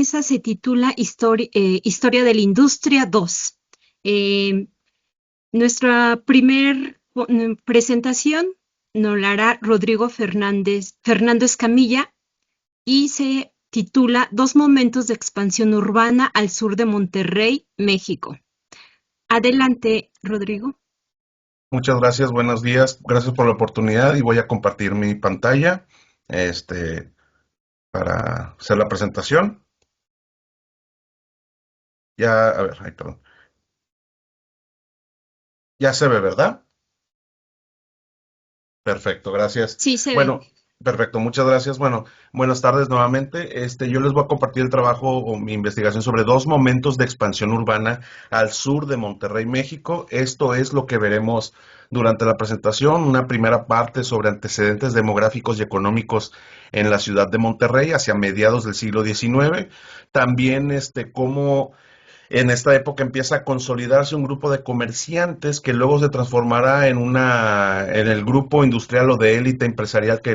mesa se titula Historia de la Industria 2. Nuestra presentación nos la hará Rodrigo Fernando Escamilla y se titula Dos momentos de expansión urbana al sur de Monterrey, México. Adelante, Rodrigo. Muchas gracias, buenos días, gracias por la oportunidad y voy a compartir mi pantalla para hacer la presentación. Ya, a ver, ay, perdón. Ya se ve, ¿verdad? Perfecto, gracias. Sí, se ve. Bueno, perfecto, muchas gracias. Bueno, buenas tardes nuevamente. Yo les voy a compartir el trabajo o mi investigación sobre dos momentos de expansión urbana al sur de Monterrey, México. Esto es lo que veremos durante la presentación. Una primera parte sobre antecedentes demográficos y económicos en la ciudad de Monterrey hacia mediados del siglo XIX. También, cómo en esta época empieza a consolidarse un grupo de comerciantes que luego se transformará en el grupo industrial o de élite empresarial que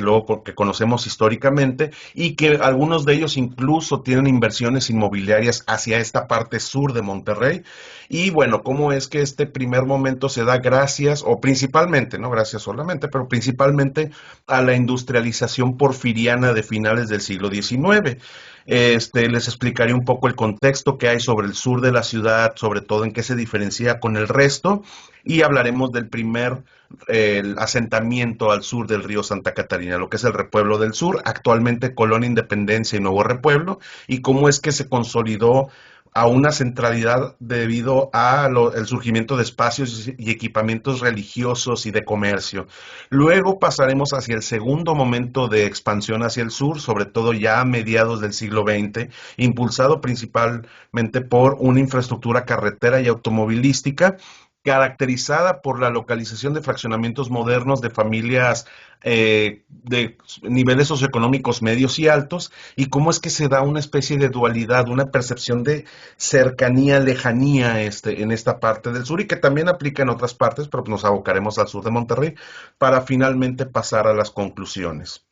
conocemos históricamente y que algunos de ellos incluso tienen inversiones inmobiliarias hacia esta parte sur de Monterrey. Y bueno, cómo es que este primer momento se da gracias, o principalmente, no gracias solamente, pero principalmente a la industrialización porfiriana de finales del siglo XIX. Les explicaré un poco el contexto que hay sobre el sur de la ciudad, sobre todo en qué se diferencia con el resto, y hablaremos del primer el asentamiento al sur del río Santa Catarina, lo que es el Repueblo del Sur, actualmente Colonia Independencia y Nuevo Repueblo, y cómo es que se consolidó a una centralidad debido al surgimiento de espacios y equipamientos religiosos y de comercio. Luego pasaremos hacia el segundo momento de expansión hacia el sur, sobre todo ya a mediados del siglo XX, impulsado principalmente por una infraestructura carretera y automovilística caracterizada por la localización de fraccionamientos modernos de familias de niveles socioeconómicos medios y altos, y cómo es que se da una especie de dualidad, una percepción de cercanía, lejanía en esta parte del sur y que también aplica en otras partes, pero nos abocaremos al sur de Monterrey para finalmente pasar a las conclusiones.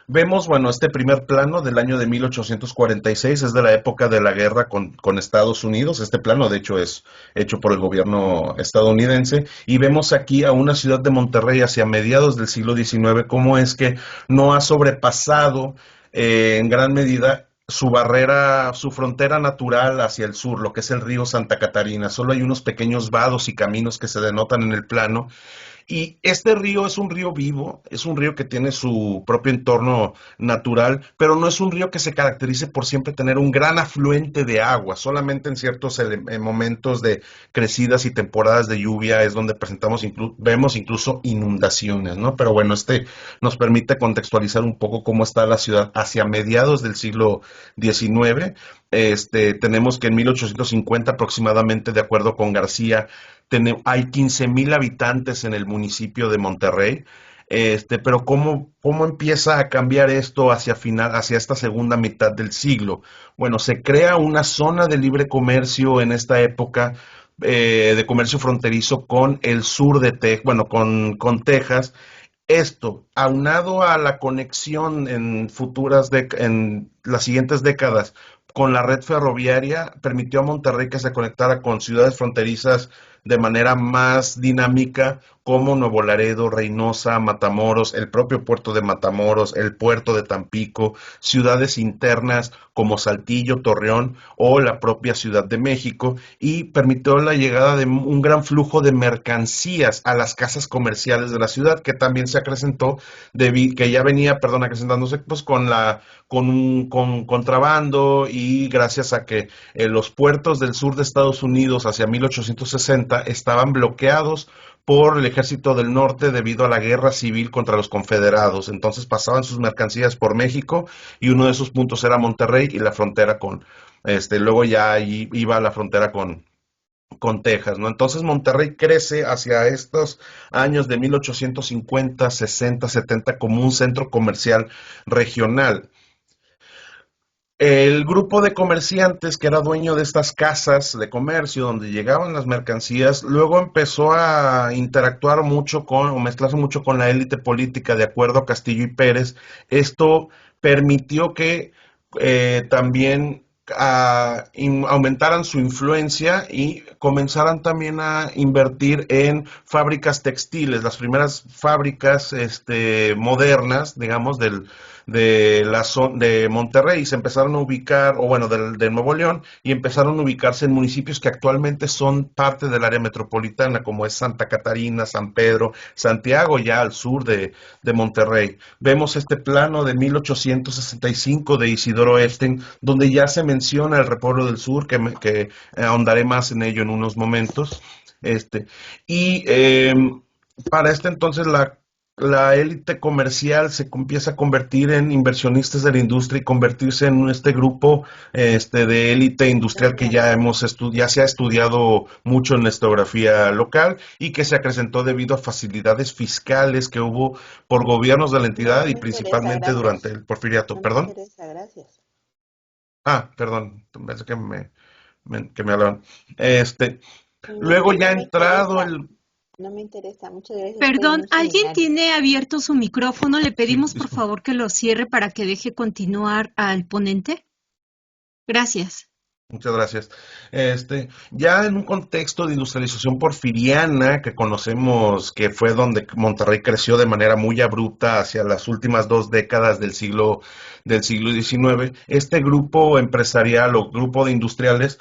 Vemos, bueno, este primer plano del año de 1846 es de la época de la guerra con Estados Unidos. Este plano, de hecho, es hecho por el gobierno estadounidense. Y vemos aquí a una ciudad de Monterrey hacia mediados del siglo XIX, cómo es que no ha sobrepasado en gran medida su barrera, su frontera natural hacia el sur, lo que es el río Santa Catarina. Solo hay unos pequeños vados y caminos que se denotan en el plano y este río es un río vivo, es un río que tiene su propio entorno natural, pero no es un río que se caracterice por siempre tener un gran afluente de agua. Solamente en ciertos momentos de crecidas y temporadas de lluvia es donde vemos incluso inundaciones, ¿no? Pero bueno, nos permite contextualizar un poco cómo está la ciudad hacia mediados del siglo XIX. Tenemos que en 1850 aproximadamente, de acuerdo con García, hay 15,000 habitantes en el municipio de Monterrey, pero ¿cómo empieza a cambiar esto hacia esta segunda mitad del siglo? Bueno, se crea una zona de libre comercio en esta época, de comercio fronterizo con el sur de Texas, bueno, con Texas. Esto, aunado a la conexión en las siguientes décadas con la red ferroviaria, permitió a Monterrey que se conectara con ciudades fronterizas de manera más dinámica, como Nuevo Laredo, Reynosa, Matamoros, el propio puerto de Matamoros, el puerto de Tampico, ciudades internas como Saltillo, Torreón o la propia Ciudad de México, y permitió la llegada de un gran flujo de mercancías a las casas comerciales de la ciudad, que también se acrecentó, que ya venía, perdón, acrecentándose pues con contrabando, y gracias a que los puertos del sur de Estados Unidos hacia 1860 estaban bloqueados por el ejército del norte debido a la guerra civil contra los confederados. Entonces pasaban sus mercancías por México y uno de esos puntos era Monterrey y la frontera luego ya ahí iba a la frontera con Texas, ¿no? Entonces Monterrey crece hacia estos años de 1850, 60, 70 como un centro comercial regional. El grupo de comerciantes que era dueño de estas casas de comercio donde llegaban las mercancías, luego empezó a interactuar mucho o mezclarse mucho con la élite política, de acuerdo a Castillo y Pérez. Esto permitió que también aumentaran su influencia y comenzaran también a invertir en fábricas textiles, las primeras fábricas modernas, digamos, de Monterrey. Se empezaron a ubicar, o bueno, de Nuevo León, y empezaron a ubicarse en municipios que actualmente son parte del área metropolitana, como es Santa Catarina, San Pedro, Santiago, ya al sur de Monterrey. Vemos este plano de 1865 de Isidoro Esten, donde ya se menciona el repueblo del sur, que ahondaré más en ello en unos momentos. Este, y para este entonces la élite comercial se empieza a convertir en inversionistas de la industria y convertirse en este grupo de élite industrial que ya se ha estudiado mucho en la historiografía local y que se acrecentó debido a facilidades fiscales que hubo por gobiernos de la entidad No y me interesa, principalmente durante gracias. el porfiriato. No me ¿Perdón? interesa, gracias. Ah, perdón, pensé que me hablaban. Este, No, luego ya no ha me entrado interesa. el... No me interesa. Muchas gracias. Estoy en Perdón, un ¿alguien seminario. tiene abierto su micrófono? Le Sí, pedimos por disculpe. favor que lo cierre para que deje continuar al ponente. Gracias. Muchas gracias. Ya en un contexto de industrialización porfiriana que conocemos que fue donde Monterrey creció de manera muy abrupta hacia las últimas 2 décadas del siglo XIX, este grupo empresarial o grupo de industriales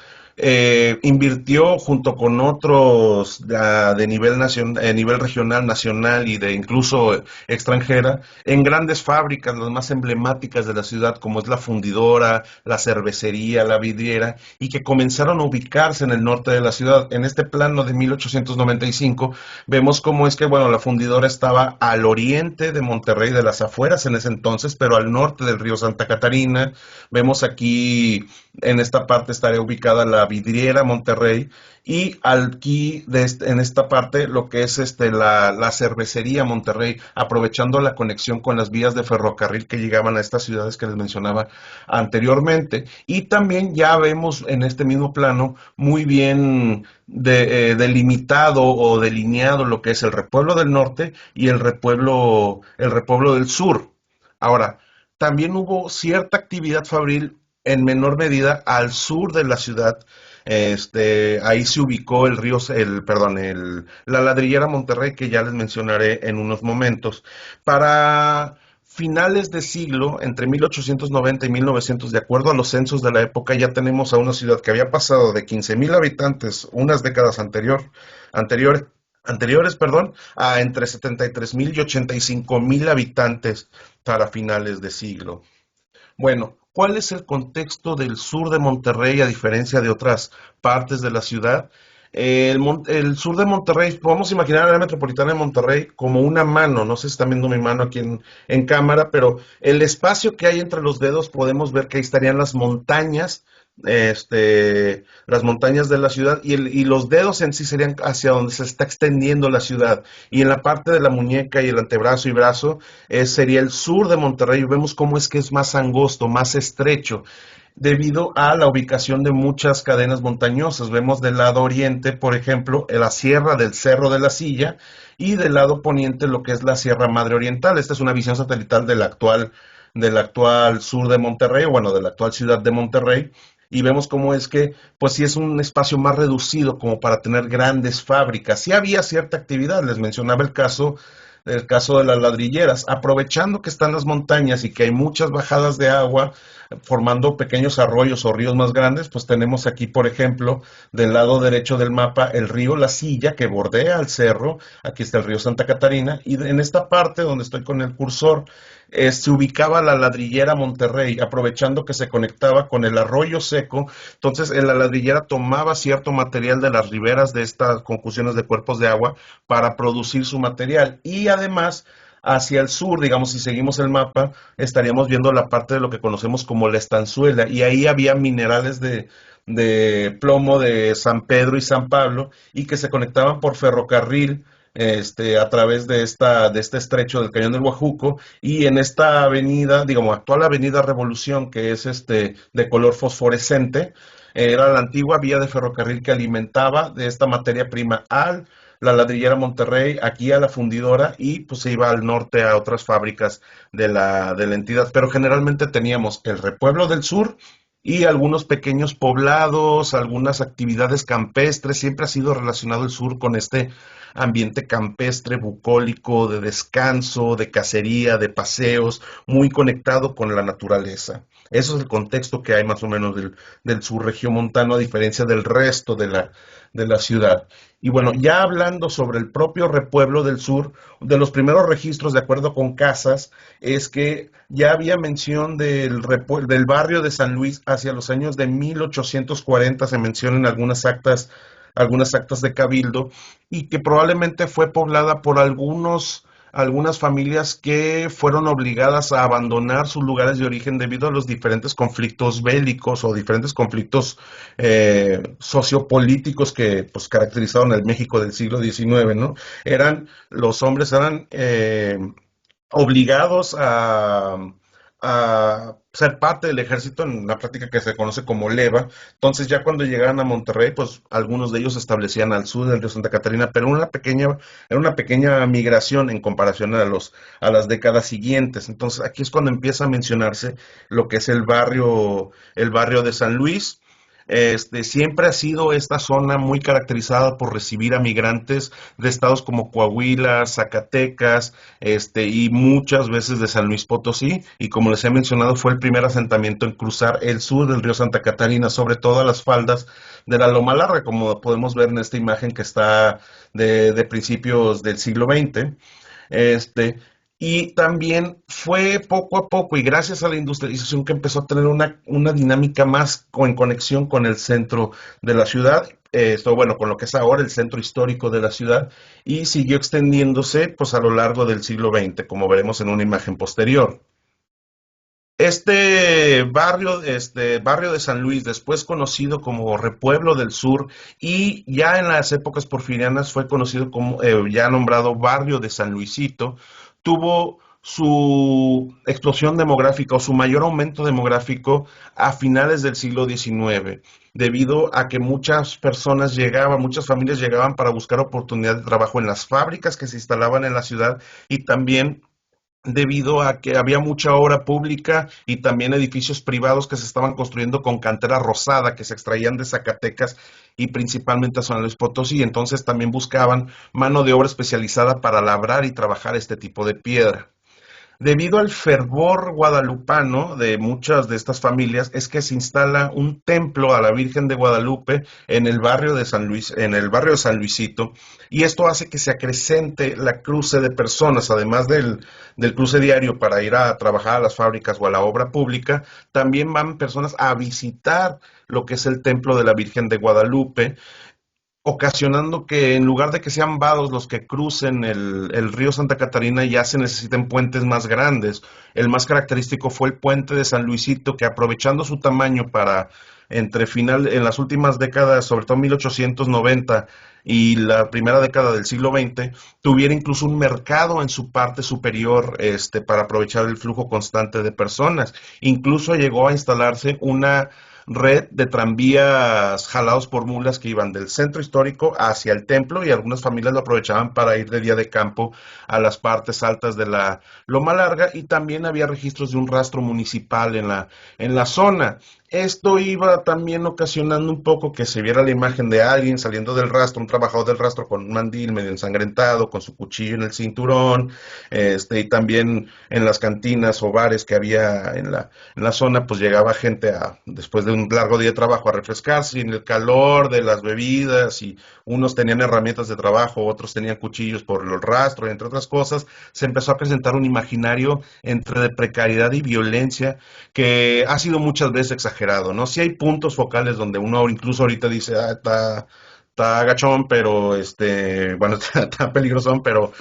invirtió junto con otros de nivel regional, nacional y de incluso extranjera en grandes fábricas, las más emblemáticas de la ciudad, como es la fundidora, la cervecería, la vidriera, y que comenzaron a ubicarse en el norte de la ciudad. En este plano de 1895 vemos cómo es que, bueno, la fundidora estaba al oriente de Monterrey, de las afueras en ese entonces, pero al norte del río Santa Catarina. Vemos aquí, en esta parte estaría ubicada la vidriera Monterrey, y aquí en esta parte lo que es la cervecería Monterrey, aprovechando la conexión con las vías de ferrocarril que llegaban a estas ciudades que les mencionaba anteriormente. Y también ya vemos en este mismo plano muy bien delimitado o delineado lo que es el repueblo del norte y el repueblo del sur. Ahora, también hubo cierta actividad fabril en menor medida al sur de la ciudad. Ahí se ubicó la ladrillera Monterrey, que ya les mencionaré en unos momentos. Para finales de siglo, entre 1890 y 1900, de acuerdo a los censos de la época, ya tenemos a una ciudad que había pasado de 15,000 habitantes unas décadas anteriores, a entre 73,000 y 85,000 habitantes para finales de siglo. Bueno, ¿cuál es el contexto del sur de Monterrey a diferencia de otras partes de la ciudad? El sur de Monterrey, podemos imaginar la área metropolitana de Monterrey como una mano, no sé si están viendo mi mano aquí en cámara, pero el espacio que hay entre los dedos podemos ver que ahí estarían las montañas de la ciudad, y los dedos en sí serían hacia donde se está extendiendo la ciudad. Y en la parte de la muñeca y el antebrazo y brazo sería el sur de Monterrey. Vemos cómo es que es más angosto, más estrecho, debido a la ubicación de muchas cadenas montañosas. Vemos del lado oriente, por ejemplo, la sierra del Cerro de la Silla, y del lado poniente lo que es la Sierra Madre Oriental. Esta es una visión satelital del actual sur de Monterrey, o bueno, de la actual ciudad de Monterrey, y vemos cómo es que, pues sí es un espacio más reducido como para tener grandes fábricas. Sí había cierta actividad, les mencionaba el caso de las ladrilleras, aprovechando que están las montañas y que hay muchas bajadas de agua formando pequeños arroyos o ríos más grandes. Pues tenemos aquí, por ejemplo, del lado derecho del mapa, el río La Silla, que bordea el cerro. Aquí está el río Santa Catarina, y en esta parte donde estoy con el cursor se ubicaba la ladrillera Monterrey, aprovechando que se conectaba con el arroyo seco. Entonces, en la ladrillera tomaba cierto material de las riberas de estas conjunciones de cuerpos de agua para producir su material. Y además, hacia el sur, digamos, si seguimos el mapa, estaríamos viendo la parte de lo que conocemos como la estanzuela, y ahí había minerales de plomo de San Pedro y San Pablo, y que se conectaban por ferrocarril a través de este estrecho del Cañón del Guajuco. Y en esta avenida, digamos, actual Avenida Revolución, que es de color fosforescente, era la antigua vía de ferrocarril que alimentaba de esta materia prima la ladrillera Monterrey, aquí a la fundidora y pues se iba al norte a otras fábricas de la entidad. Pero generalmente teníamos el repueblo del sur y algunos pequeños poblados, algunas actividades campestres. Siempre ha sido relacionado el sur con este ambiente campestre, bucólico, de descanso, de cacería, de paseos, muy conectado con la naturaleza. Eso es el contexto que hay más o menos del sur regiomontano, a diferencia del resto de la ciudad. Y bueno, ya hablando sobre el propio repueblo del sur, de los primeros registros, de acuerdo con Casas, es que ya había mención del barrio de San Luis hacia los años de 1840, se mencionan algunas actas de cabildo, y que probablemente fue poblada por algunas familias que fueron obligadas a abandonar sus lugares de origen debido a los diferentes conflictos bélicos o diferentes conflictos sociopolíticos que pues caracterizaron el México del siglo XIX, ¿no? Los hombres eran obligados a ser parte del ejército en una práctica que se conoce como leva. Entonces ya cuando llegaban a Monterrey, pues algunos de ellos se establecían al sur del río Santa Catarina, pero era una pequeña migración en comparación a las décadas siguientes. Entonces aquí es cuando empieza a mencionarse lo que es el barrio de San Luis. Siempre ha sido esta zona muy caracterizada por recibir a migrantes de estados como Coahuila, Zacatecas, y muchas veces de San Luis Potosí, y como les he mencionado, fue el primer asentamiento en cruzar el sur del río Santa Catarina, sobre todo a las faldas de la Loma Larga, como podemos ver en esta imagen que está de principios del siglo XX. Y también fue poco a poco y gracias a la industrialización que empezó a tener una dinámica más en conexión con el centro de la ciudad, bueno, con lo que es ahora el centro histórico de la ciudad, y siguió extendiéndose pues a lo largo del siglo XX, como veremos en una imagen posterior. Este barrio de San Luis, después conocido como Repueblo del Sur, y ya en las épocas porfirianas fue conocido como, ya nombrado Barrio de San Luisito, tuvo su explosión demográfica o su mayor aumento demográfico a finales del siglo XIX, debido a que muchas familias llegaban para buscar oportunidad de trabajo en las fábricas que se instalaban en la ciudad, y también debido a que había mucha obra pública y también edificios privados que se estaban construyendo con cantera rosada que se extraían de Zacatecas y principalmente a San Luis Potosí. Entonces también buscaban mano de obra especializada para labrar y trabajar este tipo de piedra. Debido al fervor guadalupano de muchas de estas familias, es que se instala un templo a la Virgen de Guadalupe en el barrio de San Luis, en el barrio de San Luisito, y esto hace que se acrecente la cruce de personas, además del cruce diario para ir a trabajar a las fábricas o a la obra pública. También van personas a visitar lo que es el templo de la Virgen de Guadalupe, ocasionando que en lugar de que sean vados los que crucen el río Santa Catarina, ya se necesiten puentes más grandes. El más característico fue el puente de San Luisito, que aprovechando su tamaño en las últimas décadas, sobre todo 1890 y la primera década del siglo XX, tuviera incluso un mercado en su parte superior, para aprovechar el flujo constante de personas. Incluso llegó a instalarse una red de tranvías jalados por mulas que iban del centro histórico hacia el templo, y algunas familias lo aprovechaban para ir de día de campo a las partes altas de la Loma Larga, y también había registros de un rastro municipal en la zona. Esto iba también ocasionando un poco que se viera la imagen de alguien saliendo del rastro, un trabajador del rastro con un mandil medio ensangrentado, con su cuchillo en el cinturón, y también en las cantinas o bares que había en la zona, pues llegaba gente después de un largo día de trabajo a refrescarse, y en el calor de las bebidas, y unos tenían herramientas de trabajo, otros tenían cuchillos por el rastro, y entre otras cosas, se empezó a presentar un imaginario entre de precariedad y violencia que ha sido muchas veces exagerado, ¿no? Sí hay puntos focales donde uno incluso ahorita dice, está agachón, pero bueno, está peligrosón, pero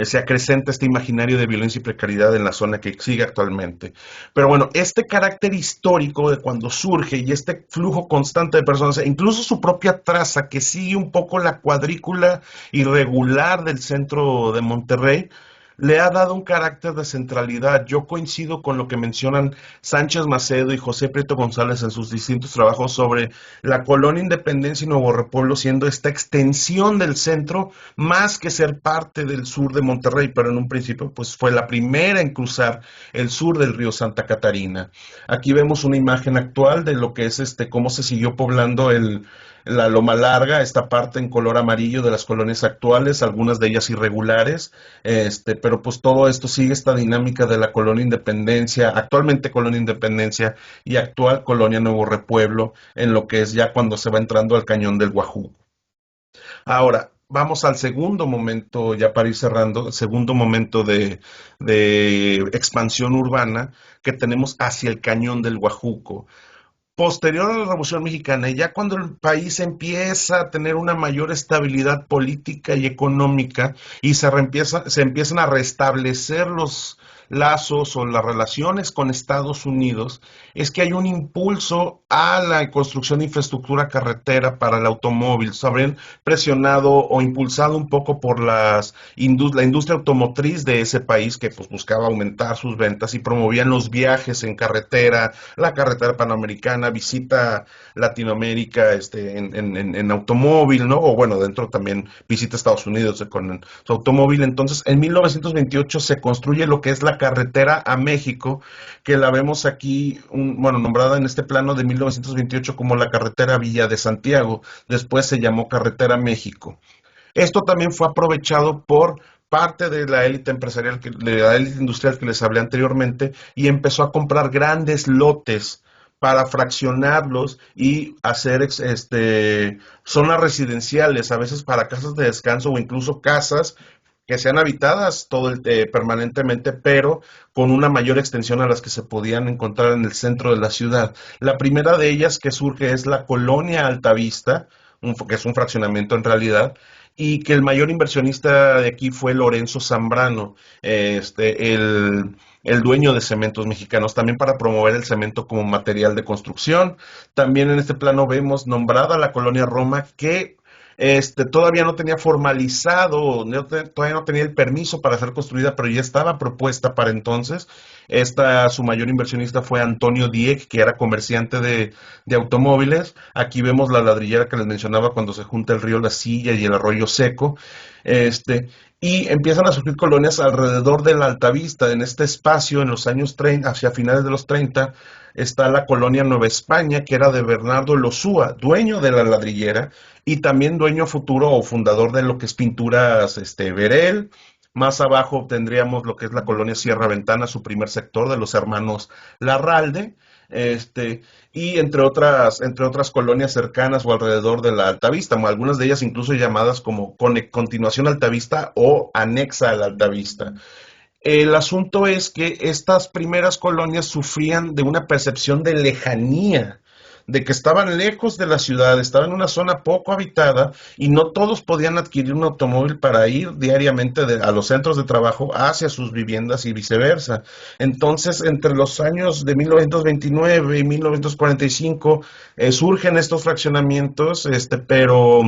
se acrecenta este imaginario de violencia y precariedad en la zona que sigue actualmente. Pero bueno, este carácter histórico de cuando surge y este flujo constante de personas, e incluso su propia traza que sigue un poco la cuadrícula irregular del centro de Monterrey, le ha dado un carácter de centralidad. Yo coincido con lo que mencionan Sánchez Macedo y José Prieto González en sus distintos trabajos sobre la colonia Independencia y Nuevo Repueblo siendo esta extensión del centro más que ser parte del sur de Monterrey, pero en un principio pues fue la primera en cruzar el sur del río Santa Catarina. Aquí vemos una imagen actual de lo que es cómo se siguió poblando la Loma Larga, esta parte en color amarillo de las colonias actuales, algunas de ellas irregulares, pero pues todo esto sigue esta dinámica de la colonia Independencia, actualmente colonia Independencia y actual colonia Nuevo Repueblo, en lo que es ya cuando se va entrando al cañón del Guajú. Ahora, vamos al segundo momento, ya para ir cerrando, el segundo momento de expansión urbana que tenemos hacia el cañón del Guajuco. Posterior a la Revolución Mexicana, y ya cuando el país empieza a tener una mayor estabilidad política y económica y se empiezan a restablecer los lazos o las relaciones con Estados Unidos, es que hay un impulso a la construcción de infraestructura carretera para el automóvil. Se habrían presionado o impulsado un poco por la industria automotriz de ese país que pues, buscaba aumentar sus ventas y promovían los viajes en carretera, la carretera panamericana, visita Latinoamérica en automóvil, ¿no? O bueno, dentro también visita Estados Unidos con su automóvil. Entonces, en 1928 se construye lo que es la carretera a México, que la vemos aquí, nombrada en este plano de 1928 como la carretera Villa de Santiago. Después se llamó Carretera México. Esto también fue aprovechado por parte de la élite empresarial, de la élite industrial que les hablé anteriormente, y empezó a comprar grandes lotes para fraccionarlos y hacer zonas residenciales, a veces para casas de descanso o incluso casas que sean habitadas permanentemente, pero con una mayor extensión a las que se podían encontrar en el centro de la ciudad. La primera de ellas que surge es la Colonia Altavista, que es un fraccionamiento en realidad, y que el mayor inversionista de aquí fue Lorenzo Zambrano, el dueño de Cementos Mexicanos, también para promover el cemento como material de construcción. También en este plano vemos nombrada la Colonia Roma, que todavía no tenía formalizado, todavía no tenía el permiso para ser construida, pero ya estaba propuesta para entonces. Su mayor inversionista fue Antonio Dieck, que era comerciante de automóviles. Aquí vemos la ladrillera que les mencionaba cuando se junta el río La Silla y el arroyo Seco. Y empiezan a surgir colonias alrededor de la Altavista. En este espacio, en los años 30, hacia finales de los 30, está la colonia Nueva España, que era de Bernardo Losúa, dueño de la ladrillera y también dueño futuro o fundador de lo que es Pinturas Verel. Más abajo tendríamos lo que es la colonia Sierra Ventana, su primer sector de los hermanos Larralde, y entre otras colonias cercanas o alrededor de la Altavista, algunas de ellas incluso llamadas como continuación Altavista o anexa a la Altavista. El asunto es que estas primeras colonias sufrían de una percepción de lejanía, de que estaban lejos de la ciudad, estaban en una zona poco habitada y no todos podían adquirir un automóvil para ir diariamente a los centros de trabajo hacia sus viviendas y viceversa. Entonces, entre los años de 1929 y 1945 surgen estos fraccionamientos, pero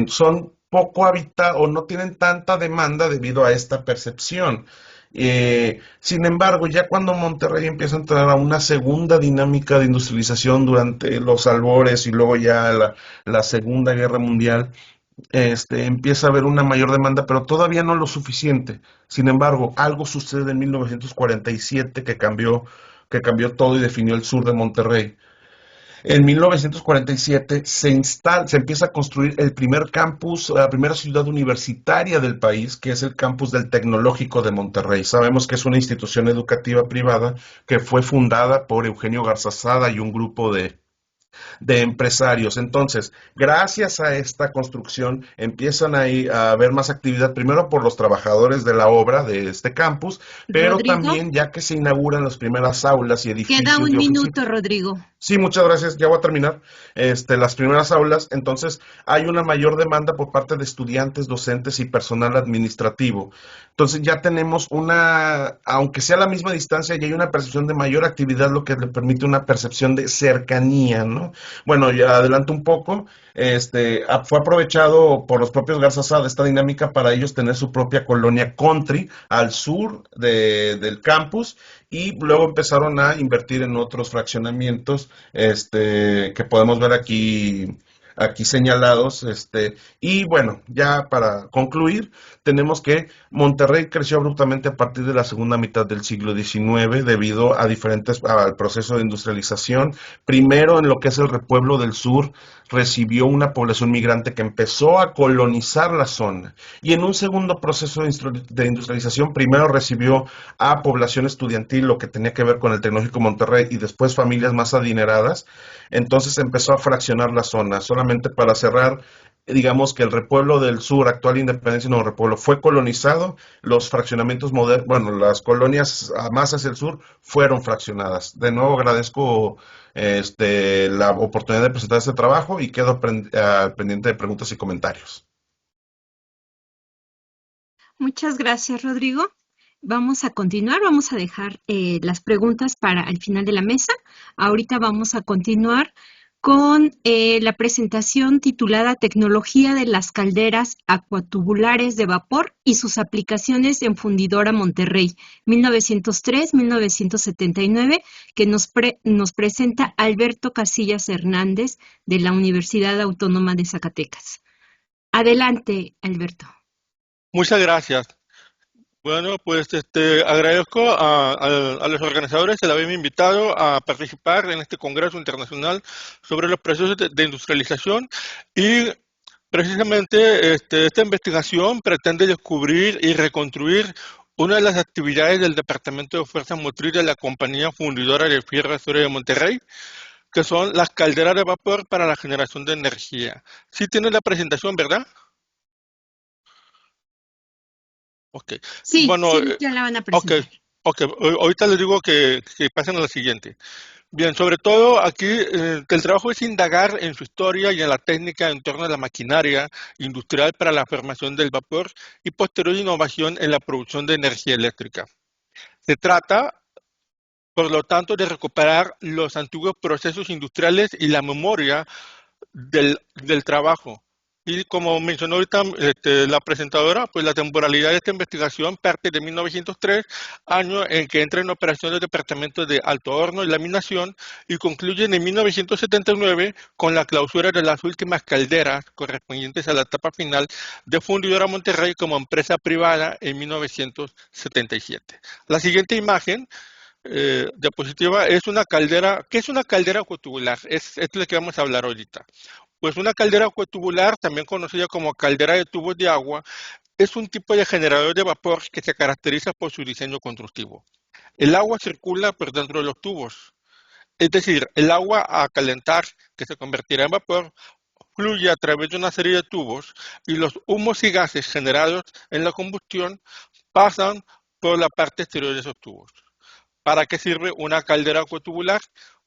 son poco habitados o no tienen tanta demanda debido a esta percepción. Sin embargo, ya cuando Monterrey empieza a entrar a una segunda dinámica de industrialización durante los albores y luego ya la Segunda Guerra Mundial, empieza a haber una mayor demanda, pero todavía no lo suficiente. Sin embargo, algo sucede en 1947 que cambió todo y definió el sur de Monterrey. En 1947 se empieza a construir el primer campus, la primera ciudad universitaria del país, que es el campus del Tecnológico de Monterrey. Sabemos que es una institución educativa privada que fue fundada por Eugenio Garzazada y un grupo de empresarios. Entonces, gracias a esta construcción empiezan a haber más actividad, primero por los trabajadores de la obra de este campus, pero Rodrigo, también ya que se inauguran las primeras aulas y edificios. queda un de oficina. minuto, Rodrigo. Sí, muchas gracias, ya voy a terminar. Las primeras aulas, entonces hay una mayor demanda por parte de estudiantes, docentes y personal administrativo. Entonces ya tenemos aunque sea a la misma distancia, ya hay una percepción de mayor actividad, lo que le permite una percepción de cercanía, ¿no? ¿no? Bueno, ya adelanto un poco. Fue aprovechado por los propios Garza Sada esta dinámica para ellos tener su propia colonia country al sur del campus y luego empezaron a invertir en otros fraccionamientos, que podemos ver aquí señalados, y bueno, ya para concluir, tenemos que Monterrey creció abruptamente a partir de la segunda mitad del siglo XIX debido al proceso de industrialización. Primero, en lo que es el repueblo del sur, recibió una población migrante que empezó a colonizar la zona. Y en un segundo proceso de industrialización, primero recibió a población estudiantil, lo que tenía que ver con el Tecnológico Monterrey, y después familias más adineradas. Entonces empezó a fraccionar la zona. Solamente para cerrar, digamos que el repueblo del sur, actual Independencia y Nuevo Repueblo, fue colonizado, los fraccionamientos modernos, bueno, las colonias más hacia el sur fueron fraccionadas. De nuevo agradezco la oportunidad de presentar este trabajo y quedo pendiente de preguntas y comentarios. Muchas gracias, Rodrigo. Vamos a continuar, vamos a dejar las preguntas para el final de la mesa. Ahorita vamos a continuar con la presentación titulada Tecnología de las calderas acuatubulares de vapor y sus aplicaciones en Fundidora Monterrey, 1903-1979, que nos presenta Alberto Casillas Hernández de la Universidad Autónoma de Zacatecas. Adelante, Alberto. Muchas gracias. Bueno, pues agradezco a los organizadores el haberme invitado a participar en este Congreso Internacional sobre los procesos de industrialización y precisamente esta investigación pretende descubrir y reconstruir una de las actividades del Departamento de Fuerza Motriz de la Compañía Fundidora de Fierro y Acero de Monterrey, que son las calderas de vapor para la generación de energía. Sí tienen la presentación, ¿verdad? Okay. Sí, bueno, sí, ya la van a presentar. Ahorita les digo que pasen a la siguiente. Bien, sobre todo aquí que el trabajo es indagar en su historia y en la técnica en torno a la maquinaria industrial para la formación del vapor y posterior innovación en la producción de energía eléctrica. Se trata, por lo tanto, de recuperar los antiguos procesos industriales y la memoria del trabajo. Y como mencionó ahorita la presentadora, pues la temporalidad de esta investigación parte de 1903, año en que entra en operación el Departamento de Alto Horno y Laminación, y concluye en 1979 con la clausura de las últimas calderas correspondientes a la etapa final de Fundidora Monterrey como empresa privada en 1977. La siguiente imagen diapositiva es una caldera. ¿Qué es una caldera acuatubular? Es lo que vamos a hablar ahorita. Pues una caldera acuatubular, también conocida como caldera de tubos de agua, es un tipo de generador de vapor que se caracteriza por su diseño constructivo. El agua circula por dentro de los tubos, es decir, el agua a calentar, que se convertirá en vapor, fluye a través de una serie de tubos y los humos y gases generados en la combustión pasan por la parte exterior de esos tubos. ¿Para qué sirve una caldera acuatubular?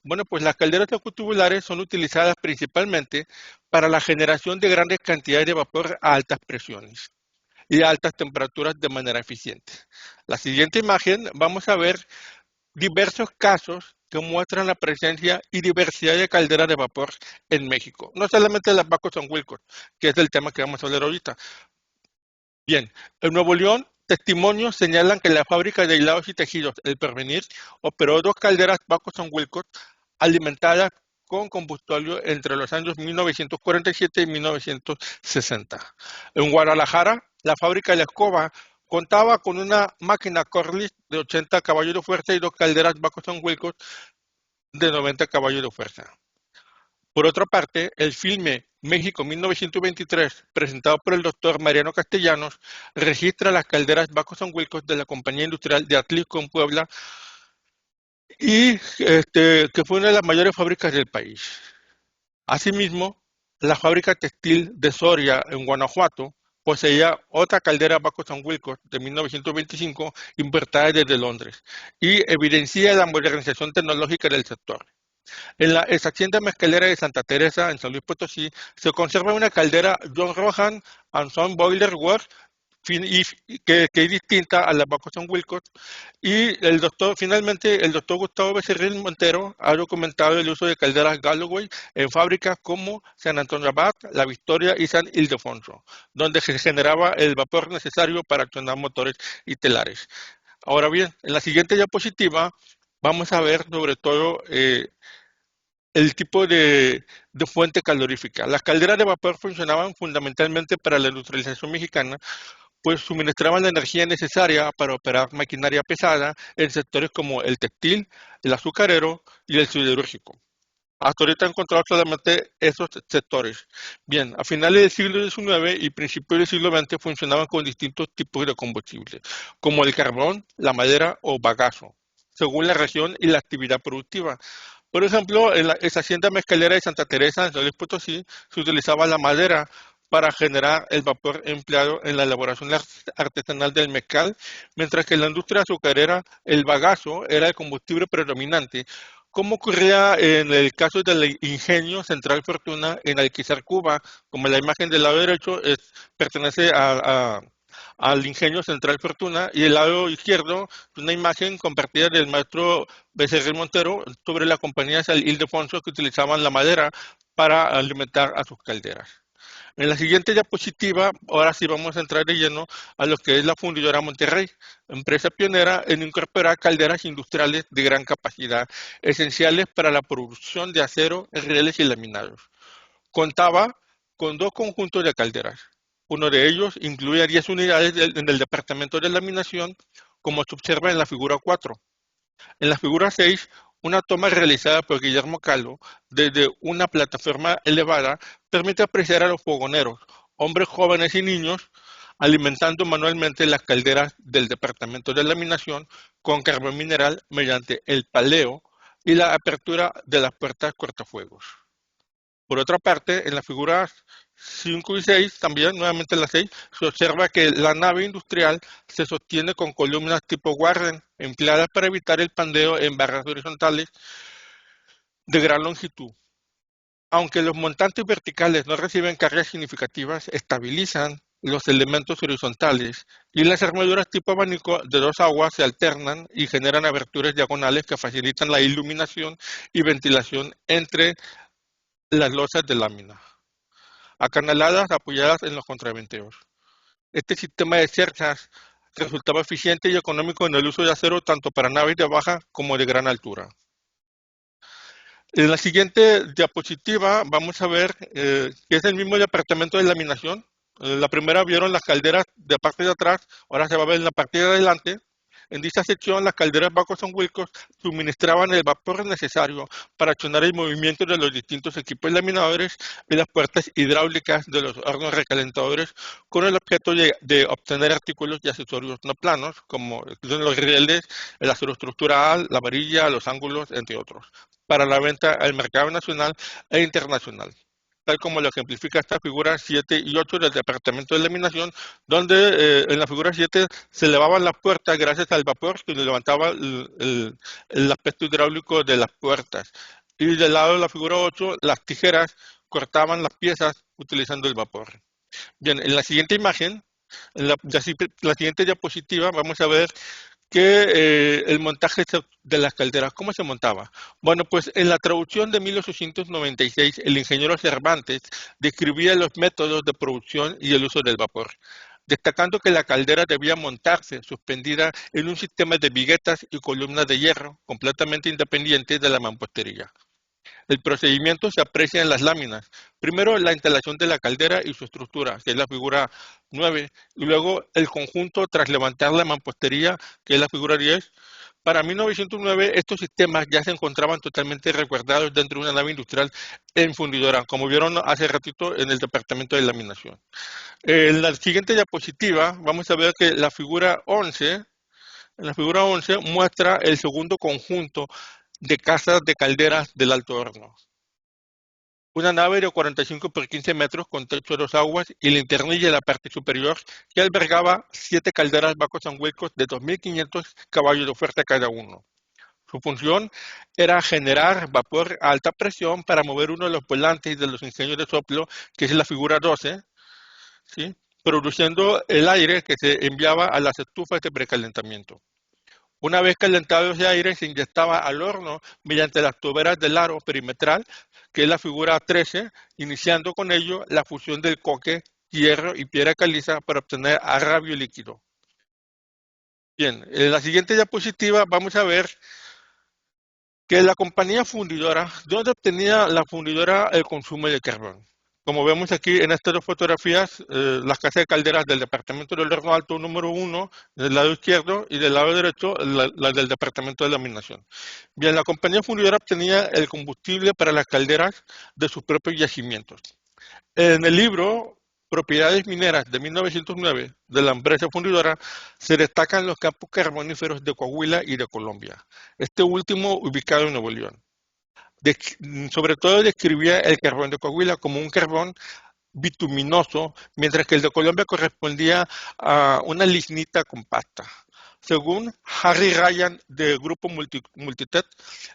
Bueno, pues las calderas acuatubulares son utilizadas principalmente para la generación de grandes cantidades de vapor a altas presiones y a altas temperaturas de manera eficiente. La siguiente imagen vamos a ver diversos casos que muestran la presencia y diversidad de calderas de vapor en México. No solamente las Bacos and Wilcox, que es el tema que vamos a hablar ahorita. Bien, en Nuevo León, testimonios señalan que la fábrica de hilados y tejidos El Porvenir operó 2 calderas Bacos and Wilcox alimentadas con combustible entre los años 1947 y 1960. En Guadalajara, la fábrica de La Escoba contaba con una máquina Corliss de 80 caballos de fuerza y 2 calderas Bacos and Wilcox de 90 caballos de fuerza. Por otra parte, el filme México 1923, presentado por el doctor Mariano Castellanos, registra las calderas Bacos and Wilcox de la compañía industrial de Atlisco en Puebla, y que fue una de las mayores fábricas del país. Asimismo, la fábrica textil de Soria en Guanajuato poseía otra caldera Bacos and Wilcox de 1925 importada desde Londres y evidencia la modernización tecnológica del sector. En la hacienda mezcalera de Santa Teresa, en San Luis Potosí, se conserva una caldera John Rohan and Son Boiler Works que es distinta a la Bacon-Wilcox. Y finalmente, el doctor Gustavo Becerril Montero ha documentado el uso de calderas Galloway en fábricas como San Antonio Abad, La Victoria y San Ildefonso, donde se generaba el vapor necesario para accionar motores y telares. Ahora bien, en la siguiente diapositiva vamos a ver sobre todo el tipo de fuente calorífica. Las calderas de vapor funcionaban fundamentalmente para la industrialización mexicana, pues suministraban la energía necesaria para operar maquinaria pesada en sectores como el textil, el azucarero y el siderúrgico. Hasta ahorita he encontrado solamente esos sectores. Bien, a finales del siglo XIX y principios del siglo XX funcionaban con distintos tipos de combustible, como el carbón, la madera o bagazo, según la región y la actividad productiva. Por ejemplo, en la hacienda mezcalera de Santa Teresa, en San Luis Potosí, se utilizaba la madera para generar el vapor empleado en la elaboración artesanal del mezcal, mientras que en la industria azucarera el bagazo era el combustible predominante, como ocurría en el caso del ingenio Central Fortuna en Alquizar, Cuba, como la imagen del lado derecho pertenece al ingenio Central Fortuna, y el lado izquierdo una imagen compartida del maestro Becerril Montero sobre la compañía San Ildefonso que utilizaban la madera para alimentar a sus calderas. En la siguiente diapositiva, ahora sí vamos a entrar de lleno a lo que es la Fundidora Monterrey, empresa pionera en incorporar calderas industriales de gran capacidad, esenciales para la producción de acero, rieles y laminados. Contaba con dos conjuntos de calderas. Uno de ellos incluía 10 unidades en el departamento de laminación, como se observa en la figura 4. En la figura 6, una toma realizada por Guillermo Calvo desde una plataforma elevada permite apreciar a los fogoneros, hombres jóvenes y niños, alimentando manualmente las calderas del departamento de laminación con carbón mineral mediante el paleo y la apertura de las puertas cortafuegos. Por otra parte, en las figuras 5 y 6, también nuevamente en la 6, se observa que la nave industrial se sostiene con columnas tipo Warren, empleadas para evitar el pandeo en barras horizontales de gran longitud. Aunque los montantes verticales no reciben cargas significativas, estabilizan los elementos horizontales y las armaduras tipo abanico de dos aguas se alternan y generan aberturas diagonales que facilitan la iluminación y ventilación entre las losas de lámina, acanaladas apoyadas en los contraventeos. Este sistema de cercas resultaba eficiente y económico en el uso de acero tanto para naves de baja como de gran altura. En la siguiente diapositiva vamos a ver que es el mismo departamento de laminación. La primera vieron las calderas de parte de atrás, ahora se va a ver en la parte de adelante. En dicha sección, las calderas Bacon-Wilcox suministraban el vapor necesario para accionar el movimiento de los distintos equipos laminadores y las puertas hidráulicas de los hornos recalentadores con el objeto de obtener artículos y accesorios no planos, como los rieles, el acero estructural, la varilla, los ángulos, entre otros, para la venta al mercado nacional e internacional, tal como lo ejemplifica esta figura 7 y 8 del departamento de laminación, donde en la figura 7 se elevaban las puertas gracias al vapor que levantaba el aspecto hidráulico de las puertas. Y del lado de la figura 8, las tijeras cortaban las piezas utilizando el vapor. Bien, en la siguiente imagen, en la siguiente diapositiva, vamos a ver que el montaje de las calderas, ¿cómo se montaba? Bueno, pues en la traducción de 1896, el ingeniero Cervantes describía los métodos de producción y el uso del vapor, destacando que la caldera debía montarse suspendida en un sistema de viguetas y columnas de hierro completamente independientes de la mampostería. El procedimiento se aprecia en las láminas. Primero, la instalación de la caldera y su estructura, que es la figura 9, y luego el conjunto tras levantar la mampostería, que es la figura 10. Para 1909, estos sistemas ya se encontraban totalmente resguardados dentro de una nave industrial en fundidora, como vieron hace ratito en el departamento de laminación. En la siguiente diapositiva vamos a ver que la figura 11, en la figura 11 muestra el segundo conjunto de casas de calderas del Alto Horno. Una nave de 45 por 15 metros con techo de dos aguas y linternilla en la parte superior que albergaba 7 calderas Bacon-Wilcox de 2.500 caballos de fuerza cada uno. Su función era generar vapor a alta presión para mover uno de los volantes de los ingenios de soplo, que es la figura 12, ¿sí? produciendo el aire que se enviaba a las estufas de precalentamiento. Una vez calentado ese aire, se inyectaba al horno mediante las tuberas del aro perimetral, que es la figura 13, iniciando con ello la fusión del coque, hierro y piedra caliza para obtener agravio líquido. Bien, en la siguiente diapositiva vamos a ver que la compañía fundidora, ¿de dónde obtenía la fundidora el consumo de carbón? Como vemos aquí en estas dos fotografías, las casas de calderas del departamento del horno alto número 1, del lado izquierdo, y del lado derecho, la del departamento de laminación. Bien, la compañía fundidora obtenía el combustible para las calderas de sus propios yacimientos. En el libro Propiedades Mineras de 1909 de la empresa fundidora se destacan los campos carboníferos de Coahuila y de Colombia, este último ubicado en Nuevo León. Sobre todo describía el carbón de Coahuila como un carbón bituminoso, mientras que el de Colombia correspondía a una lignita compacta. Según Harry Ryan del grupo Multitet,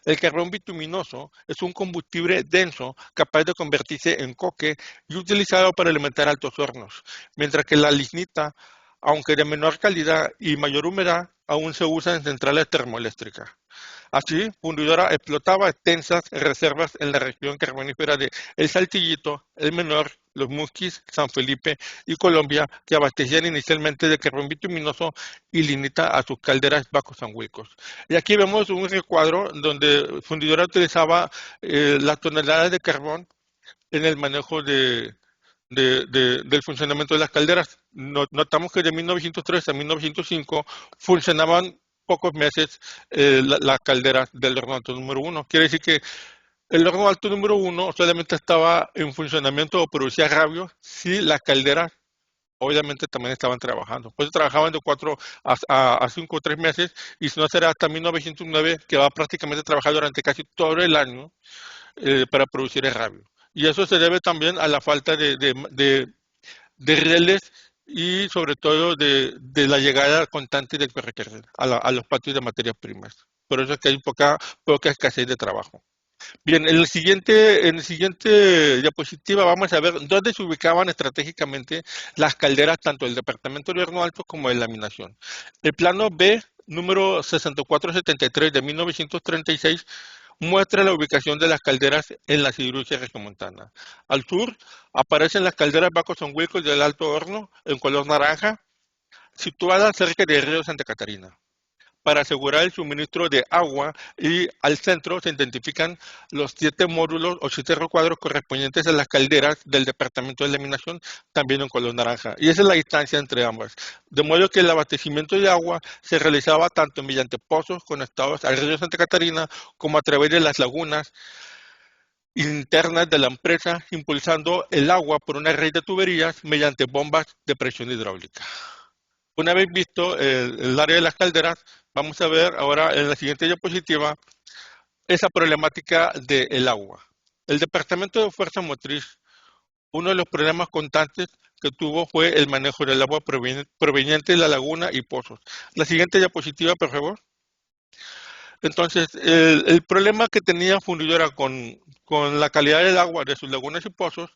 el carbón bituminoso es un combustible denso capaz de convertirse en coque y utilizado para alimentar altos hornos, mientras que la lignita, aunque de menor calidad y mayor humedad, aún se usa en centrales termoeléctricas. Así, Fundidora explotaba extensas reservas en la región carbonífera de El Saltillito, El Menor, Los Musquis, San Felipe y Colombia, que abastecían inicialmente de carbón bituminoso y lignita a sus calderas bajo San Wilcos. Y aquí vemos un recuadro donde Fundidora utilizaba las toneladas de carbón en el manejo del funcionamiento de las calderas. Notamos que de 1903 a 1905 funcionaban pocos meses las calderas del horno alto número 1. Quiere decir que el horno alto número 1 solamente estaba en funcionamiento o producía agravio si las calderas obviamente también estaban trabajando. Pues trabajaban de 4 a 5 o 3 meses, y si no será hasta 1909 que va prácticamente a trabajar durante casi todo el año para producir agravio. Y eso se debe también a la falta de rieles y sobre todo de la llegada constante del ferrocarril a los patios de materias primas. Por eso es que hay poca escasez de trabajo. Bien, en el siguiente diapositiva vamos a ver dónde se ubicaban estratégicamente las calderas, tanto del departamento de Horno Alto como de laminación. El plano B, número 6473 de 1936, muestra la ubicación de las calderas en la siderurgia regiomontana. Al sur aparecen las calderas bajo San Wilcos del Alto Horno, en color naranja, situadas cerca del río Santa Catarina. Para asegurar el suministro de agua, y al centro se identifican los 7 módulos o 7 recuadros correspondientes a las calderas del departamento de laminación, también en color naranja. Y esa es la distancia entre ambas. De modo que el abastecimiento de agua se realizaba tanto mediante pozos conectados al río Santa Catarina como a través de las lagunas internas de la empresa, impulsando el agua por una red de tuberías mediante bombas de presión hidráulica. Una vez visto el área de las calderas, vamos a ver ahora en la siguiente diapositiva esa problemática del agua. El Departamento de Fuerza Motriz, uno de los problemas constantes que tuvo fue el manejo del agua proveniente de la laguna y pozos. La siguiente diapositiva, por favor. Entonces, el problema que tenía Fundidora con la calidad del agua de sus lagunas y pozos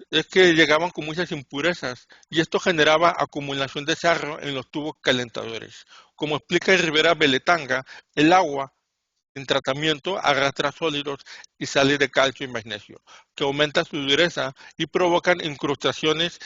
es que llegaban con muchas impurezas, y esto generaba acumulación de sarro en los tubos calentadores. Como explica Rivera Beletanga, el agua en tratamiento arrastra sólidos y sales de calcio y magnesio, que aumentan su dureza y provocan incrustaciones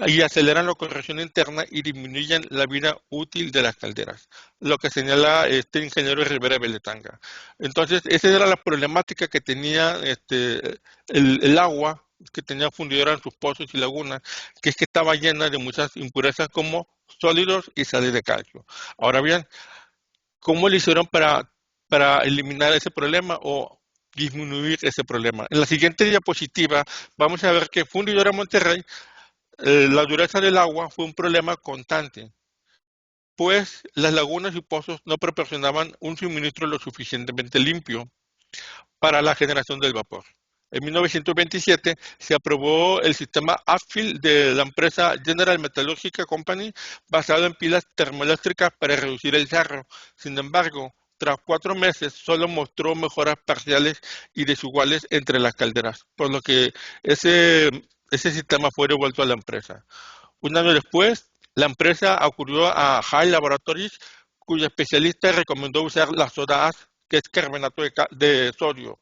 y aceleran la corrosión interna y disminuyen la vida útil de las calderas, lo que señala este ingeniero Rivera Beletanga. Entonces, esa era la problemática que tenía el agua que tenía Fundidora en sus pozos y lagunas, que es que estaba llena de muchas impurezas como sólidos y sales de calcio. Ahora bien, ¿cómo le hicieron para eliminar ese problema o disminuir ese problema? En la siguiente diapositiva vamos a ver que Fundidora Monterrey, la dureza del agua fue un problema constante, pues las lagunas y pozos no proporcionaban un suministro lo suficientemente limpio para la generación del vapor. En 1927 se aprobó el sistema AFIL de la empresa General Metallurgical Company, basado en pilas termoeléctricas para reducir el sarro. Sin embargo, tras 4 meses solo mostró mejoras parciales y desiguales entre las calderas, por lo que ese sistema fue devuelto a la empresa. Un año después, la empresa acudió a High Laboratories, cuyo especialista recomendó usar la soda ash, que es carbonato de sodio,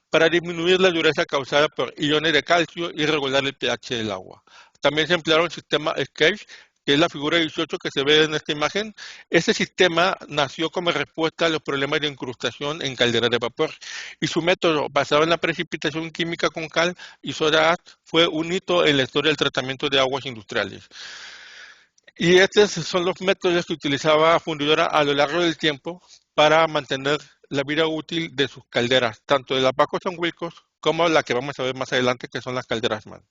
para disminuir la dureza causada por iones de calcio y regular el pH del agua. También se emplearon el sistema SCAPE, que es la figura 18 que se ve en esta imagen. Este sistema nació como respuesta a los problemas de incrustación en calderas de vapor, y su método, basado en la precipitación química con cal y soda ash, fue un hito en la historia del tratamiento de aguas industriales. Y estos son los métodos que utilizaba Fundidora a lo largo del tiempo para mantener la vida útil de sus calderas, tanto de la Paco San Wilcos como la que vamos a ver más adelante, que son las calderas MAN.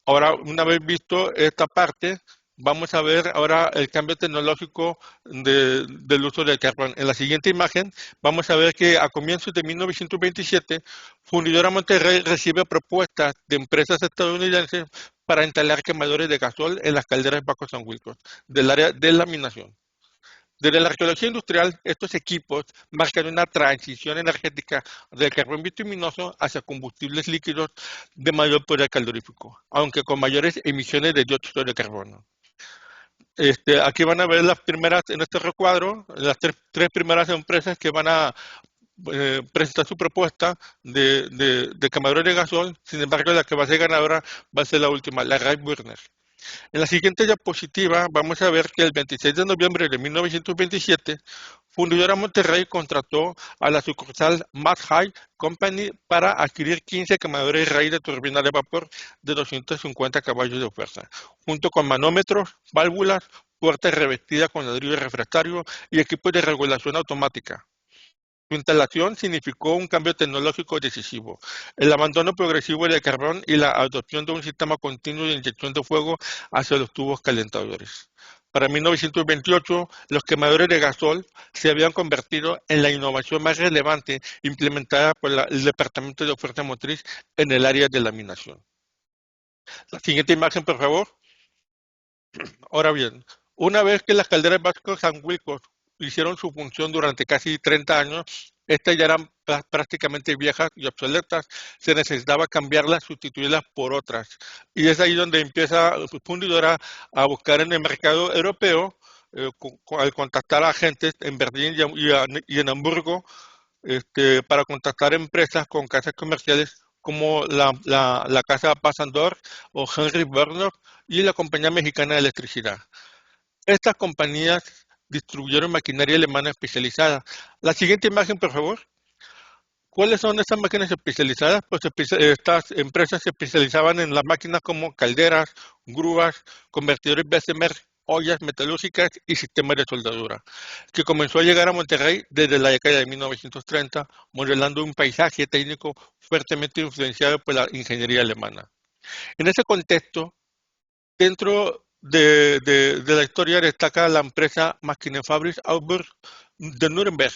Ahora, una vez visto esta parte, vamos a ver ahora el cambio tecnológico del uso del carbón. En la siguiente imagen vamos a ver que a comienzos de 1927, Fundidora Monterrey recibe propuestas de empresas estadounidenses para instalar quemadores de gasol en las calderas Paco San Wilcos del área de laminación. Desde la arqueología industrial, estos equipos marcan una transición energética del carbón bituminoso hacia combustibles líquidos de mayor poder calorífico, aunque con mayores emisiones de dióxido de carbono. Aquí van a ver las primeras, en este recuadro, las tres primeras empresas que van a presentar su propuesta de quemadores de gasol. Sin embargo, la que va a ser ganadora va a ser la última, la Rheinburner. En la siguiente diapositiva vamos a ver que el 26 de noviembre de 1927, Fundidora Monterrey contrató a la sucursal Mad-High Company para adquirir 15 quemadores raíz de turbina de vapor de 250 caballos de fuerza, junto con manómetros, válvulas, puertas revestidas con ladrillo refractario y equipos de regulación automática. Su instalación significó un cambio tecnológico decisivo, el abandono progresivo del carbón y la adopción de un sistema continuo de inyección de fuego hacia los tubos calentadores. Para 1928, los quemadores de gasol se habían convertido en la innovación más relevante implementada por el Departamento de Oferta Motriz en el área de laminación. La siguiente imagen, por favor. Ahora bien, una vez que las calderas Paco San Wilcos hicieron su función durante casi 30 años, estas ya eran prácticamente viejas y obsoletas, se necesitaba cambiarlas, sustituirlas por otras. Y es ahí donde empieza Fundidora a buscar en el mercado europeo, al contactar a agentes en Berlín y en Hamburgo, para contactar empresas con casas comerciales como la casa Passandor o Henry Bernard y la Compañía Mexicana de Electricidad. Estas compañías distribuyeron maquinaria alemana especializada. La siguiente imagen, por favor. ¿Cuáles son estas máquinas especializadas? Pues estas empresas se especializaban en las máquinas como calderas, grúas, convertidores Bessemer, ollas metalúrgicas y sistemas de soldadura, que comenzó a llegar a Monterrey desde la década de 1930, modelando un paisaje técnico fuertemente influenciado por la ingeniería alemana. En ese contexto, dentro de la historia destaca la empresa Maschinenfabrik Augsburg de Nuremberg.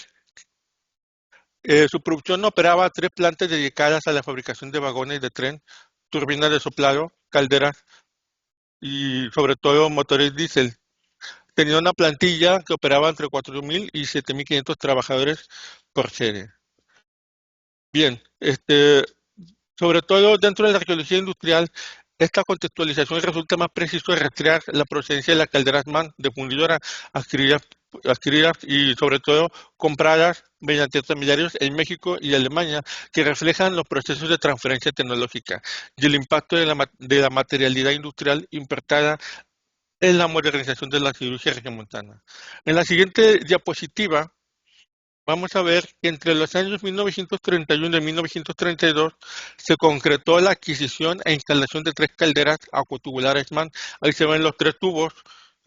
Su producción operaba 3 plantas dedicadas a la fabricación de vagones de tren, turbinas de soplado, calderas y sobre todo motores diésel. Tenía una plantilla que operaba entre 4.000 y 7.500 trabajadores por serie. Bien, sobre todo dentro de la arqueología industrial, esta contextualización resulta más preciso de rastrear la procedencia de las calderas MAN de Fundidora adquiridas y sobre todo compradas mediante intermediarios en México y Alemania, que reflejan los procesos de transferencia tecnológica y el impacto de la materialidad industrial importada en la modernización de la siderurgia regiomontana. En la siguiente diapositiva vamos a ver que entre los años 1931 y 1932 se concretó la adquisición e instalación de 3 calderas acuatubulares MAN. Ahí se ven los 3 tubos,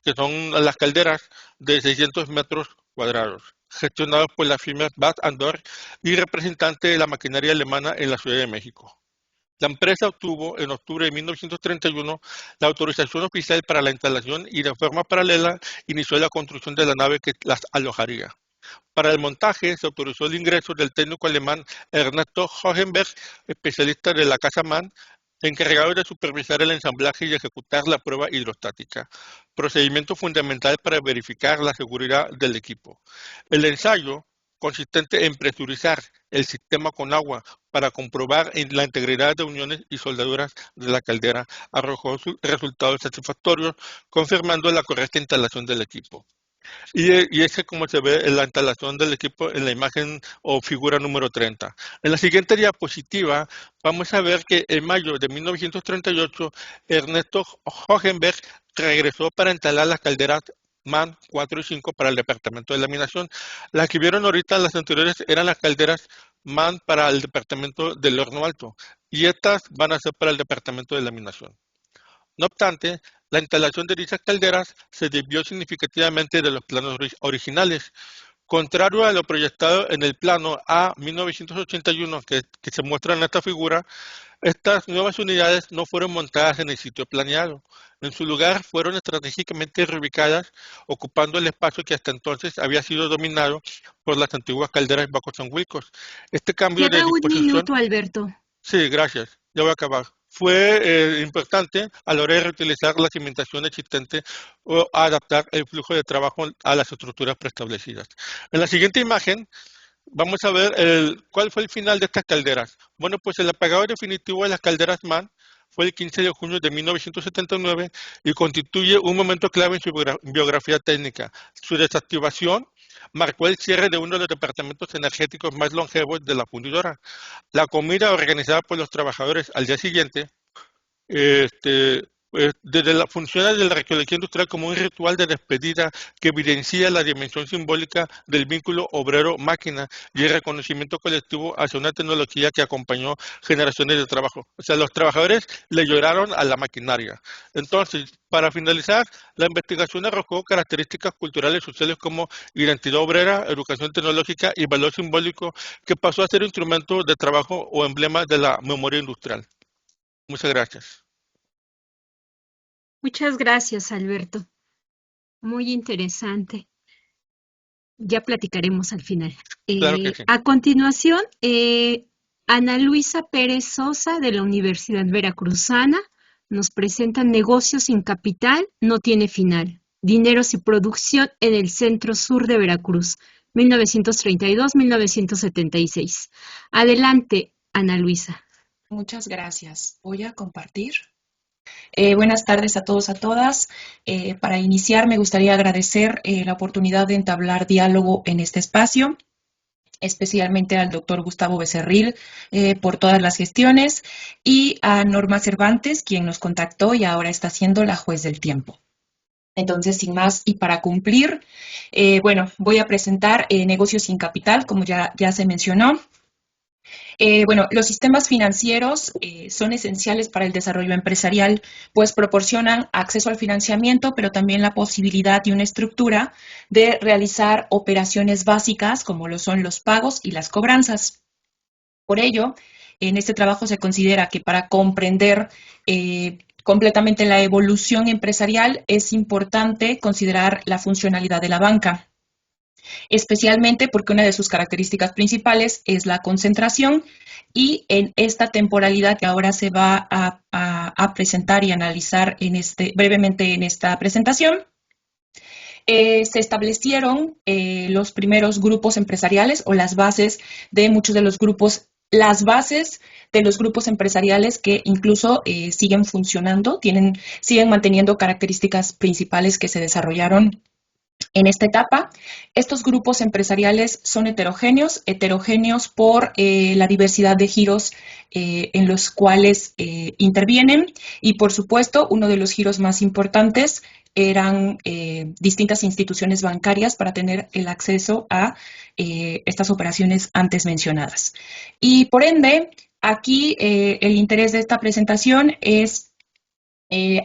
que son las calderas de 600 metros cuadrados, gestionados por la firma Bad Andor y representante de la maquinaria alemana en la Ciudad de México. La empresa obtuvo en octubre de 1931 la autorización oficial para la instalación y de forma paralela inició la construcción de la nave que las alojaría. Para el montaje se autorizó el ingreso del técnico alemán Ernesto Hohenberg, especialista de la casa MAN, encargado de supervisar el ensamblaje y ejecutar la prueba hidrostática, procedimiento fundamental para verificar la seguridad del equipo. El ensayo consistente en presurizar el sistema con agua para comprobar la integridad de uniones y soldaduras de la caldera, arrojó resultados satisfactorios, confirmando la correcta instalación del equipo. Y es como se ve en la instalación del equipo en la imagen o figura número 30. En la siguiente diapositiva vamos a ver que en mayo de 1938 Ernesto Hohenberg regresó para instalar las calderas MAN 4 y 5 para el departamento de laminación. Las que vieron ahorita, las anteriores, eran las calderas MAN para el departamento del horno alto y estas van a ser para el departamento de laminación. No obstante, la instalación de dichas calderas se desvió significativamente de los planos originales. Contrario a lo proyectado en el plano A 1981 que se muestra en esta figura, estas nuevas unidades no fueron montadas en el sitio planeado. En su lugar fueron estratégicamente reubicadas, ocupando el espacio que hasta entonces había sido dominado por las antiguas calderas bajo San Wilcos. Este cambio de Queda un disposición... minuto, Alberto. Sí, gracias. Ya voy a acabar. Fue importante a la hora de reutilizar la cimentación existente o adaptar el flujo de trabajo a las estructuras preestablecidas. En la siguiente imagen vamos a ver cuál fue el final de estas calderas. Bueno, pues el apagado definitivo de las calderas MAN fue el 15 de junio de 1979 y constituye un momento clave en su biografía técnica. Su desactivación marcó el cierre de uno de los departamentos energéticos más longevos de la fundidora. La comida organizada por los trabajadores al día siguiente, desde las funciones de la arqueología industrial como un ritual de despedida que evidencia la dimensión simbólica del vínculo obrero-máquina y el reconocimiento colectivo hacia una tecnología que acompañó generaciones de trabajo. O sea, los trabajadores le lloraron a la maquinaria. Entonces, para finalizar, la investigación arrojó características culturales y sociales como identidad obrera, educación tecnológica y valor simbólico que pasó a ser instrumento de trabajo o emblema de la memoria industrial. Muchas gracias. Muchas gracias, Alberto. Muy interesante. Ya platicaremos al final. Claro que sí. A continuación, Ana Luisa Pérez Sosa de la Universidad Veracruzana nos presenta Negocios sin capital, no tiene final. Dineros y producción en el centro sur de Veracruz, 1932-1976. Adelante, Ana Luisa. Muchas gracias. Voy a compartir. Buenas tardes a todos, a todas. Para iniciar, me gustaría agradecer la oportunidad de entablar diálogo en este espacio, especialmente al doctor Gustavo Becerril por todas las gestiones y a Norma Cervantes, quien nos contactó y ahora está siendo la juez del tiempo. Entonces, sin más y para cumplir, voy a presentar Negocios sin capital, como ya se mencionó. Los sistemas financieros son esenciales para el desarrollo empresarial, pues proporcionan acceso al financiamiento, pero también la posibilidad y una estructura de realizar operaciones básicas, como lo son los pagos y las cobranzas. Por ello, en este trabajo se considera que para comprender completamente la evolución empresarial es importante considerar la funcionalidad de la banca, especialmente porque una de sus características principales es la concentración y en esta temporalidad que ahora se va a presentar y analizar brevemente en esta presentación, se establecieron los primeros grupos empresariales o las bases de muchos de los grupos, empresariales que incluso siguen funcionando, siguen manteniendo características principales que se desarrollaron en esta etapa. Estos grupos empresariales son heterogéneos por la diversidad de giros en los cuales intervienen y, por supuesto, uno de los giros más importantes eran distintas instituciones bancarias para tener el acceso a estas operaciones antes mencionadas. Y, por ende, aquí el interés de esta presentación es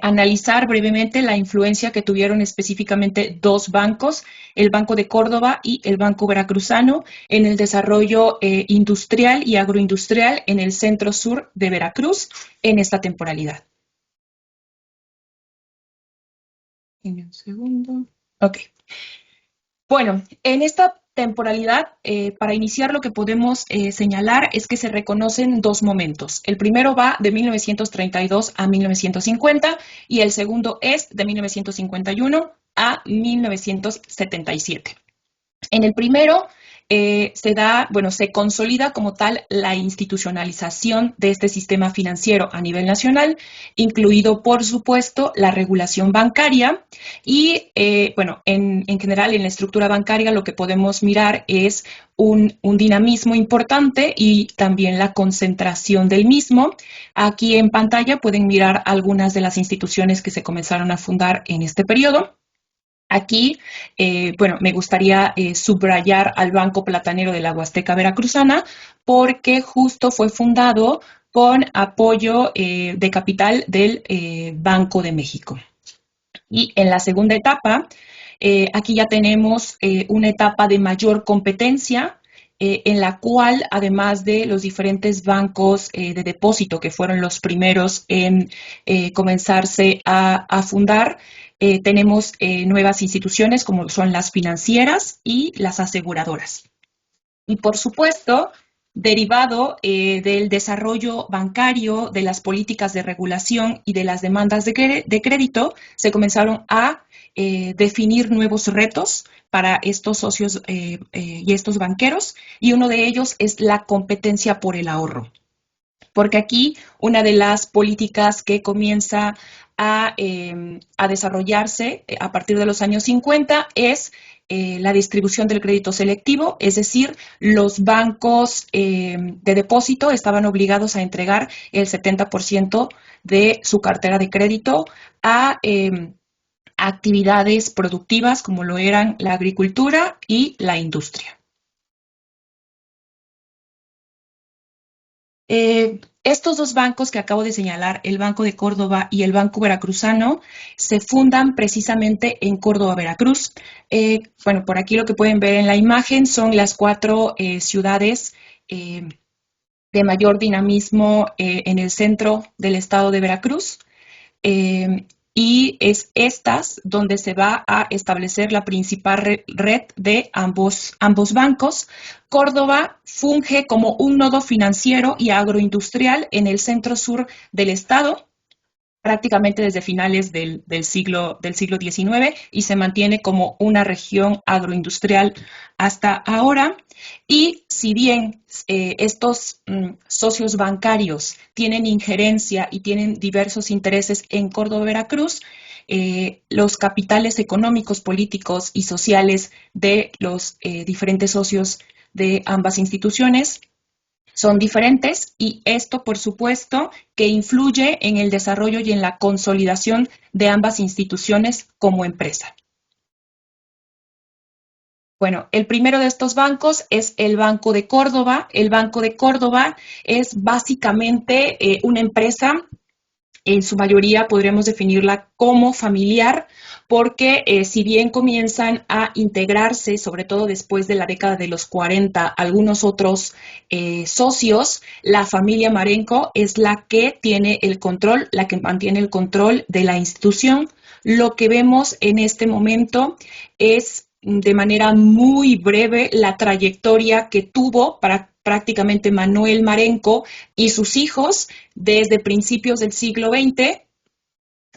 analizar brevemente la influencia que tuvieron específicamente dos bancos, el Banco de Córdoba y el Banco Veracruzano, en el desarrollo industrial y agroindustrial en el centro sur de Veracruz en esta temporalidad. En un segundo. Ok. Bueno, en esta temporalidad, para iniciar lo que podemos señalar es que se reconocen dos momentos. El primero va de 1932 a 1950 y el segundo es de 1951 a 1977. En el primero, se consolida como tal la institucionalización de este sistema financiero a nivel nacional, incluido, por supuesto, la regulación bancaria y, en general, en la estructura bancaria lo que podemos mirar es un dinamismo importante y también la concentración del mismo. Aquí en pantalla pueden mirar algunas de las instituciones que se comenzaron a fundar en este periodo. Aquí, me gustaría subrayar al Banco Platanero de la Huasteca Veracruzana porque justo fue fundado con apoyo de capital del Banco de México. Y en la segunda etapa, aquí ya tenemos una etapa de mayor competencia en la cual, además de los diferentes bancos de depósito que fueron los primeros en comenzarse a fundar, tenemos nuevas instituciones como son las financieras y las aseguradoras. Y por supuesto, derivado del desarrollo bancario, de las políticas de regulación y de las demandas de crédito, se comenzaron a definir nuevos retos para estos socios y estos banqueros, y uno de ellos es la competencia por el ahorro. Porque aquí una de las políticas que comienza a desarrollarse a partir de los años 50 es la distribución del crédito selectivo, es decir, los bancos de depósito estaban obligados a entregar el 70% de su cartera de crédito a actividades productivas como lo eran la agricultura y la industria. Estos dos bancos que acabo de señalar, el Banco de Córdoba y el Banco Veracruzano, se fundan precisamente en Córdoba, Veracruz. Por aquí lo que pueden ver en la imagen son las 4 ciudades de mayor dinamismo en el centro del estado de Veracruz. Y es estas donde se va a establecer la principal red de ambos bancos. Córdoba funge como un nodo financiero y agroindustrial en el centro sur del estado, prácticamente desde finales del siglo XIX, y se mantiene como una región agroindustrial hasta ahora. Y si bien estos socios bancarios tienen injerencia y tienen diversos intereses en Córdoba, Veracruz, los capitales económicos, políticos y sociales de los diferentes socios de ambas instituciones son diferentes, y esto, por supuesto, que influye en el desarrollo y en la consolidación de ambas instituciones como empresa. Bueno, el primero de estos bancos es el Banco de Córdoba. El Banco de Córdoba es básicamente una empresa, en su mayoría podríamos definirla como familiar, porque si bien comienzan a integrarse, sobre todo después de la década de los 40, algunos otros socios, la familia Marenco es la que tiene el control, la que mantiene el control de la institución. Lo que vemos en este momento es, de manera muy breve, la trayectoria que tuvo prácticamente Manuel Marenco y sus hijos desde principios del siglo XX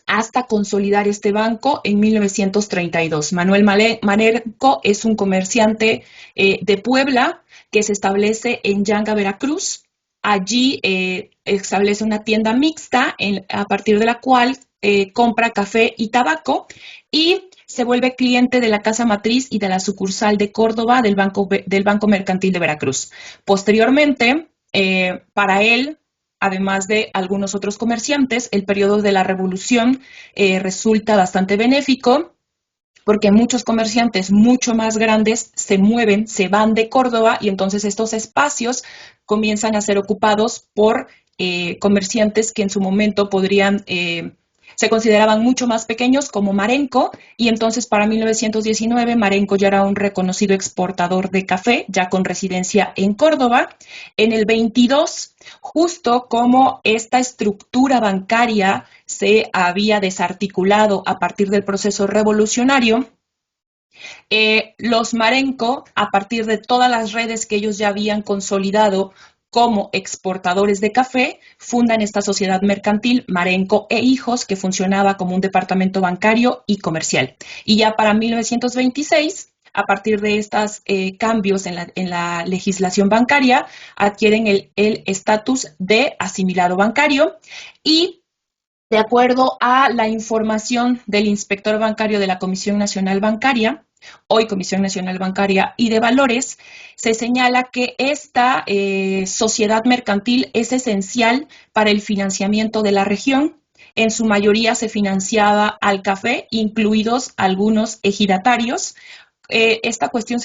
hasta consolidar este banco en 1932. Manuel Marenco es un comerciante de Puebla que se establece en Yanga, Veracruz. Allí establece una tienda mixta a partir de la cual compra café y tabaco, y se vuelve cliente de la casa matriz y de la sucursal de Córdoba del Banco Mercantil de Veracruz. Posteriormente, para él, además de algunos otros comerciantes, el periodo de la Revolución resulta bastante benéfico, porque muchos comerciantes mucho más grandes se van de Córdoba, y entonces estos espacios comienzan a ser ocupados por comerciantes que en su momento se consideraban mucho más pequeños, como Marenco, y entonces para 1919 Marenco ya era un reconocido exportador de café, ya con residencia en Córdoba. En el 22, justo como esta estructura bancaria se había desarticulado a partir del proceso revolucionario, los Marenco, a partir de todas las redes que ellos ya habían consolidado como exportadores de café, fundan esta sociedad mercantil Marenco e Hijos, que funcionaba como un departamento bancario y comercial. Y ya para 1926, a partir de estos cambios en la legislación bancaria, adquieren el estatus de asimilado bancario y de acuerdo a la información del inspector bancario de la Comisión Nacional Bancaria, hoy Comisión Nacional Bancaria y de Valores, se señala que esta sociedad mercantil es esencial para el financiamiento de la región. En su mayoría se financiaba al café, incluidos algunos ejidatarios. Esta cuestión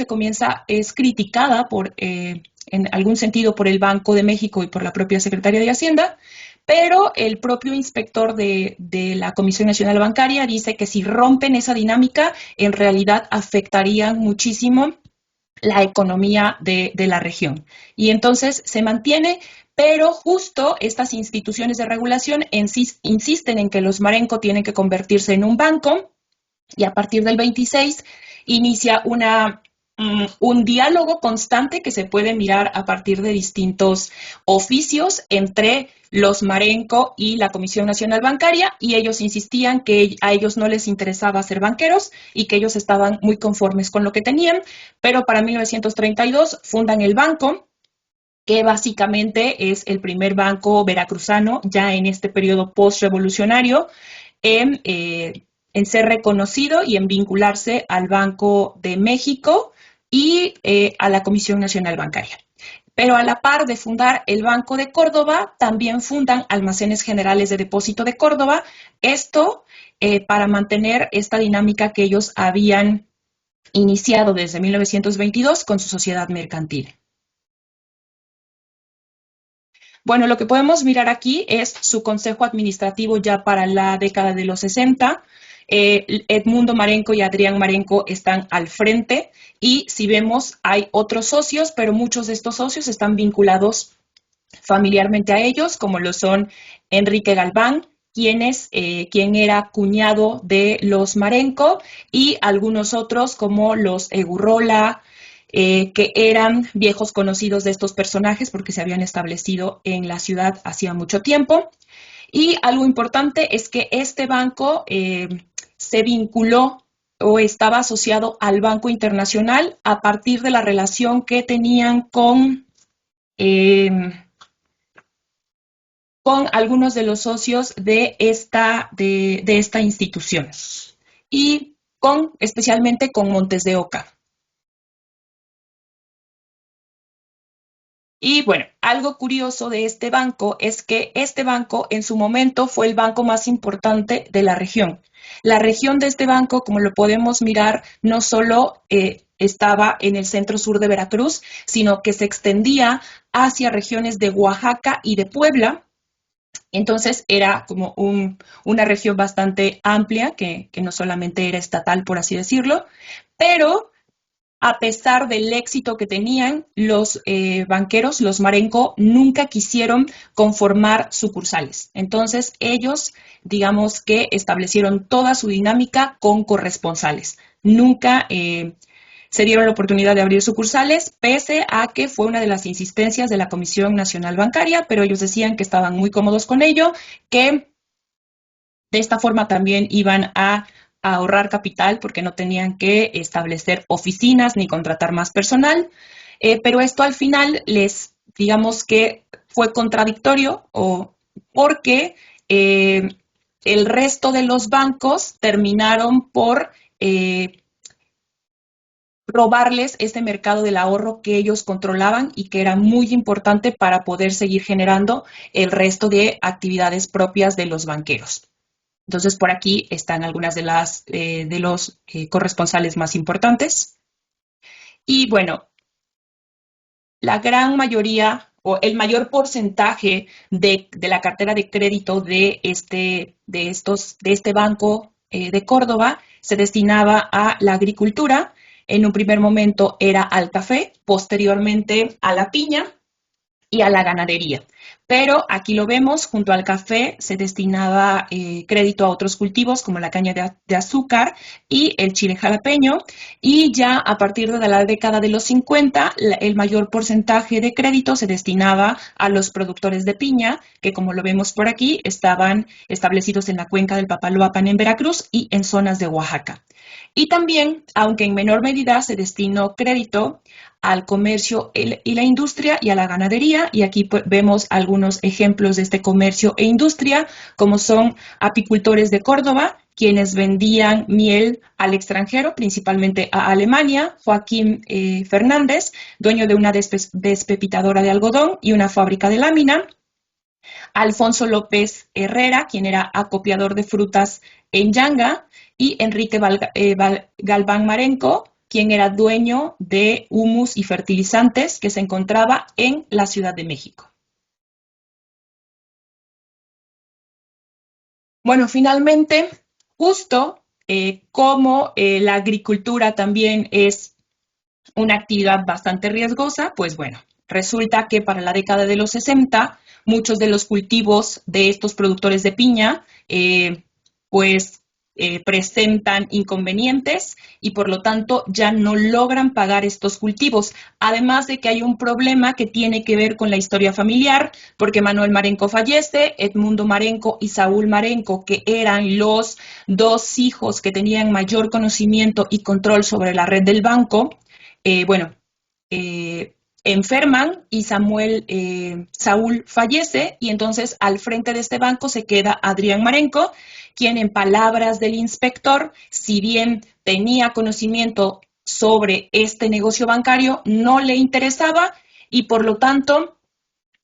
es criticada en algún sentido por el Banco de México y por la propia Secretaría de Hacienda, pero el propio inspector de la Comisión Nacional Bancaria dice que si rompen esa dinámica, en realidad afectarían muchísimo la economía de la región. Y entonces se mantiene, pero justo estas instituciones de regulación insisten en que los Marenco tienen que convertirse en un banco y a partir del 26 inicia un diálogo constante que se puede mirar a partir de distintos oficios entre los Marenco y la Comisión Nacional Bancaria, y ellos insistían que a ellos no les interesaba ser banqueros y que ellos estaban muy conformes con lo que tenían, pero para 1932 fundan el banco, que básicamente es el primer banco veracruzano ya en este periodo postrevolucionario en ser reconocido y en vincularse al Banco de México y a la Comisión Nacional Bancaria. Pero a la par de fundar el Banco de Córdoba, también fundan Almacenes Generales de Depósito de Córdoba, esto para mantener esta dinámica que ellos habían iniciado desde 1922 con su sociedad mercantil. Bueno, lo que podemos mirar aquí es su consejo administrativo ya para la década de los 60. Edmundo Marenco y Adrián Marenco están al frente y si vemos hay otros socios, pero muchos de estos socios están vinculados familiarmente a ellos, como lo son Enrique Galván, quien era cuñado de los Marenco, y algunos otros como los Egurrola, que eran viejos conocidos de estos personajes porque se habían establecido en la ciudad hacía mucho tiempo. Y algo importante es que este banco se vinculó o estaba asociado al Banco Internacional a partir de la relación que tenían con algunos de los socios de esta institución y especialmente con Montes de Oca. Y bueno, algo curioso de este banco es que este banco en su momento fue el banco más importante de la región. La región de este banco, como lo podemos mirar, no solo estaba en el centro sur de Veracruz, sino que se extendía hacia regiones de Oaxaca y de Puebla. Entonces era como una región bastante amplia, que no solamente era estatal, por así decirlo, pero a pesar del éxito que tenían, los banqueros, los Marenco, nunca quisieron conformar sucursales. Entonces, ellos, digamos que establecieron toda su dinámica con corresponsales. Nunca se dieron la oportunidad de abrir sucursales, pese a que fue una de las insistencias de la Comisión Nacional Bancaria, pero ellos decían que estaban muy cómodos con ello, que de esta forma también iban a ahorrar capital porque no tenían que establecer oficinas ni contratar más personal, pero esto al final digamos que fue contradictorio porque el resto de los bancos terminaron por robarles este mercado del ahorro que ellos controlaban y que era muy importante para poder seguir generando el resto de actividades propias de los banqueros. Entonces, por aquí están algunas de los corresponsales más importantes. Y bueno, la gran mayoría o el mayor porcentaje de la cartera de crédito de este banco de Córdoba se destinaba a la agricultura. En un primer momento era al café, posteriormente a la piña y a la ganadería. Pero aquí lo vemos, junto al café se destinaba crédito a otros cultivos como la caña de azúcar y el chile jalapeño, y ya a partir de la década de los 50, el mayor porcentaje de crédito se destinaba a los productores de piña, que como lo vemos por aquí, estaban establecidos en la cuenca del Papaloapan en Veracruz y en zonas de Oaxaca. Y también, aunque en menor medida, se destinó crédito al comercio y la industria y a la ganadería, y aquí vemos algunos ejemplos de este comercio e industria, como son apicultores de Córdoba, quienes vendían miel al extranjero, principalmente a Alemania; Joaquín Fernández, dueño de una despepitadora de algodón y una fábrica de lámina; Alfonso López Herrera, quien era acopiador de frutas en Yanga; y Enrique Galván Marenco, quien era dueño de humus y fertilizantes, que se encontraba en la Ciudad de México. Bueno, finalmente, justo como la agricultura también es una actividad bastante riesgosa, pues bueno, resulta que para la década de los 60, muchos de los cultivos de estos productores de piña, presentan inconvenientes y por lo tanto ya no logran pagar estos cultivos. Además de que hay un problema que tiene que ver con la historia familiar, porque Manuel Marenco fallece, Edmundo Marenco y Saúl Marenco, que eran los dos hijos que tenían mayor conocimiento y control sobre la red del banco, enferman y Saúl fallece, y entonces al frente de este banco se queda Adrián Marenco, quien, en palabras del inspector, si bien tenía conocimiento sobre este negocio bancario, no le interesaba, y por lo tanto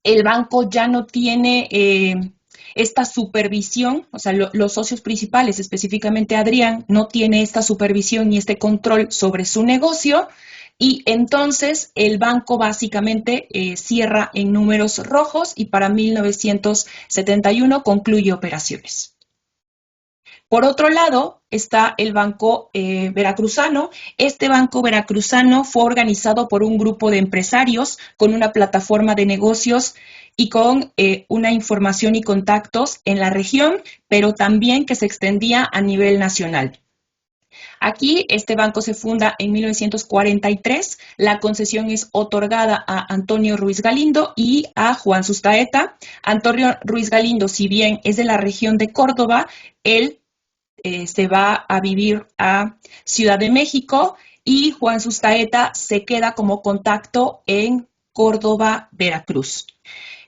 el banco ya no tiene esta supervisión, o sea, los socios principales, específicamente Adrián, no tiene esta supervisión y este control sobre su negocio, y entonces el banco básicamente cierra en números rojos y para 1971 concluye operaciones. Por otro lado está el Banco Veracruzano. Este Banco Veracruzano fue organizado por un grupo de empresarios con una plataforma de negocios y con una información y contactos en la región, pero también que se extendía a nivel nacional. Aquí este banco se funda en 1943, la concesión es otorgada a Antonio Ruiz Galindo y a Juan Sustaeta. Antonio Ruiz Galindo, si bien es de la región de Córdoba, él se va a vivir a Ciudad de México, y Juan Sustaeta se queda como contacto en Córdoba, Veracruz.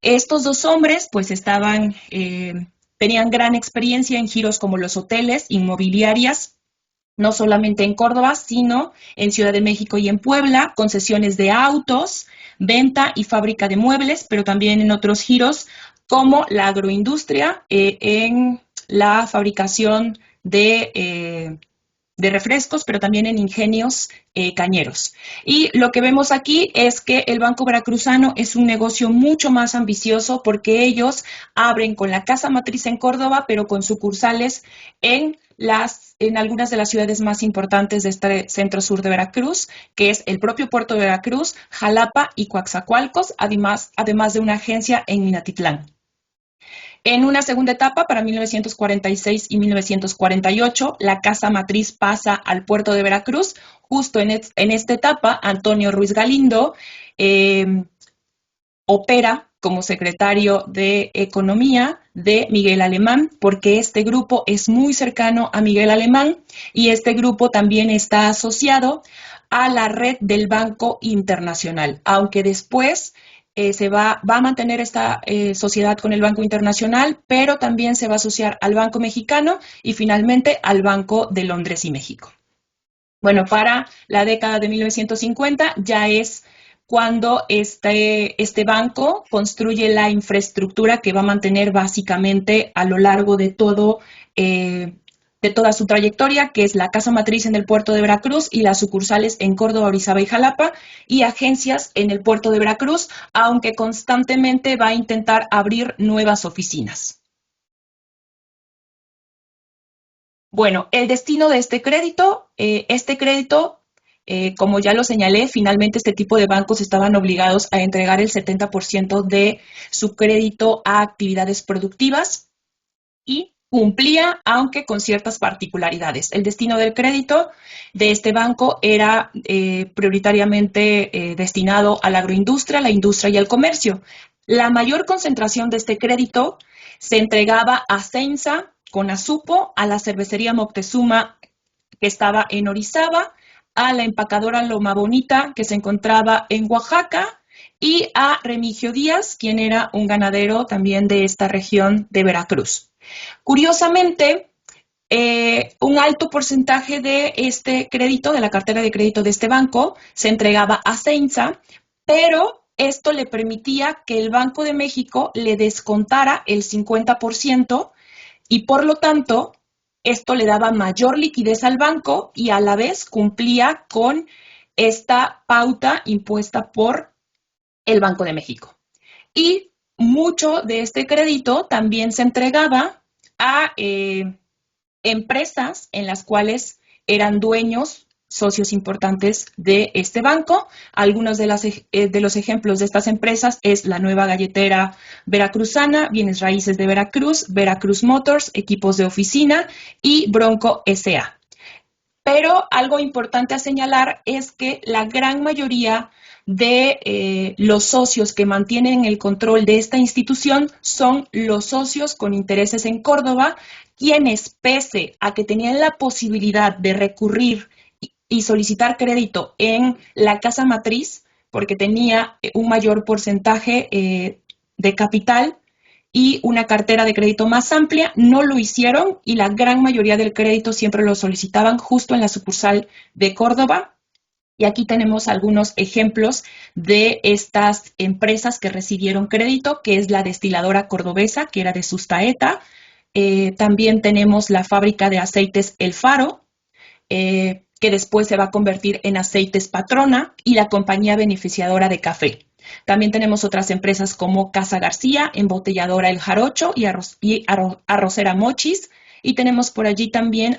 Estos dos hombres pues tenían gran experiencia en giros como los hoteles, inmobiliarias, no solamente en Córdoba, sino en Ciudad de México y en Puebla, concesiones de autos, venta y fábrica de muebles, pero también en otros giros como la agroindustria, en la fabricación de refrescos, pero también en ingenios cañeros. Y lo que vemos aquí es que el Banco Veracruzano es un negocio mucho más ambicioso, porque ellos abren con la casa matriz en Córdoba, pero con sucursales en algunas de las ciudades más importantes de este centro sur de Veracruz, que es el propio puerto de Veracruz, Jalapa y Coatzacoalcos, además de una agencia en Minatitlán. En una segunda etapa, para 1946 y 1948, la casa matriz pasa al puerto de Veracruz. Justo en esta etapa, Antonio Ruiz Galindo opera como secretario de Economía de Miguel Alemán, porque este grupo es muy cercano a Miguel Alemán, y este grupo también está asociado a la red del Banco Internacional, aunque después se va a mantener esta sociedad con el Banco Internacional, pero también se va a asociar al Banco Mexicano y finalmente al Banco de Londres y México. Bueno, para la década de 1950 ya es cuando este banco construye la infraestructura que va a mantener básicamente a lo largo de toda su trayectoria, que es la casa matriz en el puerto de Veracruz y las sucursales en Córdoba, Orizaba y Jalapa, y agencias en el puerto de Veracruz, aunque constantemente va a intentar abrir nuevas oficinas. Bueno, el destino de este crédito Como ya lo señalé, finalmente este tipo de bancos estaban obligados a entregar el 70% de su crédito a actividades productivas y cumplía, aunque con ciertas particularidades. El destino del crédito de este banco era prioritariamente destinado a la agroindustria, la industria y el comercio. La mayor concentración de este crédito se entregaba a Censa, Conasupo, a la cervecería Moctezuma, que estaba en Orizaba, a la empacadora Loma Bonita, que se encontraba en Oaxaca, y a Remigio Díaz, quien era un ganadero también de esta región de Veracruz. Curiosamente, un alto porcentaje de este crédito, de la cartera de crédito de este banco, se entregaba a Censa, pero esto le permitía que el Banco de México le descontara el 50% y por lo tanto esto le daba mayor liquidez al banco y a la vez cumplía con esta pauta impuesta por el Banco de México. Y mucho de este crédito también se entregaba a empresas en las cuales eran dueños, socios importantes de este banco. Algunos de los ejemplos de estas empresas es la Nueva Galletera Veracruzana, Bienes Raíces de Veracruz, Veracruz Motors, Equipos de Oficina y Bronco S.A. Pero algo importante a señalar es que la gran mayoría de los socios que mantienen el control de esta institución son los socios con intereses en Córdoba, quienes, pese a que tenían la posibilidad de recurrir y solicitar crédito en la casa matriz, porque tenía un mayor porcentaje de capital y una cartera de crédito más amplia, no lo hicieron y la gran mayoría del crédito siempre lo solicitaban justo en la sucursal de Córdoba. Y aquí tenemos algunos ejemplos de estas empresas que recibieron crédito, que es la destiladora cordobesa, que era de Sustaeta. También tenemos la fábrica de aceites El Faro, que después se va a convertir en Aceites Patrona, y la compañía beneficiadora de café. También tenemos otras empresas como Casa García, embotelladora El Jarocho y arrocera Mochis. Y tenemos por allí también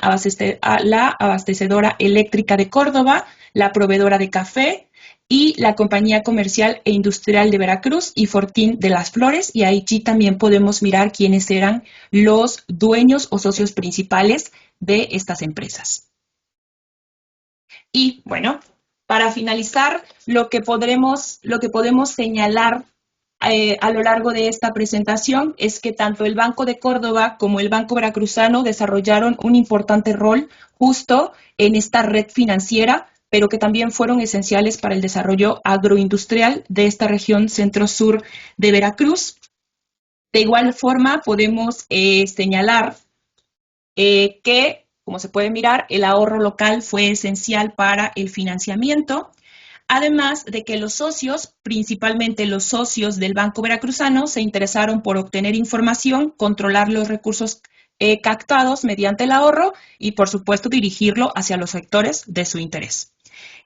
la abastecedora eléctrica de Córdoba, la proveedora de café y la compañía comercial e industrial de Veracruz y Fortín de las Flores. Y allí también podemos mirar quiénes eran los dueños o socios principales de estas empresas. Y bueno, para finalizar, lo que podemos señalar a lo largo de esta presentación es que tanto el Banco de Córdoba como el Banco Veracruzano desarrollaron un importante rol justo en esta red financiera, pero que también fueron esenciales para el desarrollo agroindustrial de esta región centro-sur de Veracruz. De igual forma, podemos señalar que, como se puede mirar, el ahorro local fue esencial para el financiamiento, además de que los socios, principalmente los socios del Banco Veracruzano, se interesaron por obtener información, controlar los recursos captados mediante el ahorro y, por supuesto, dirigirlo hacia los sectores de su interés.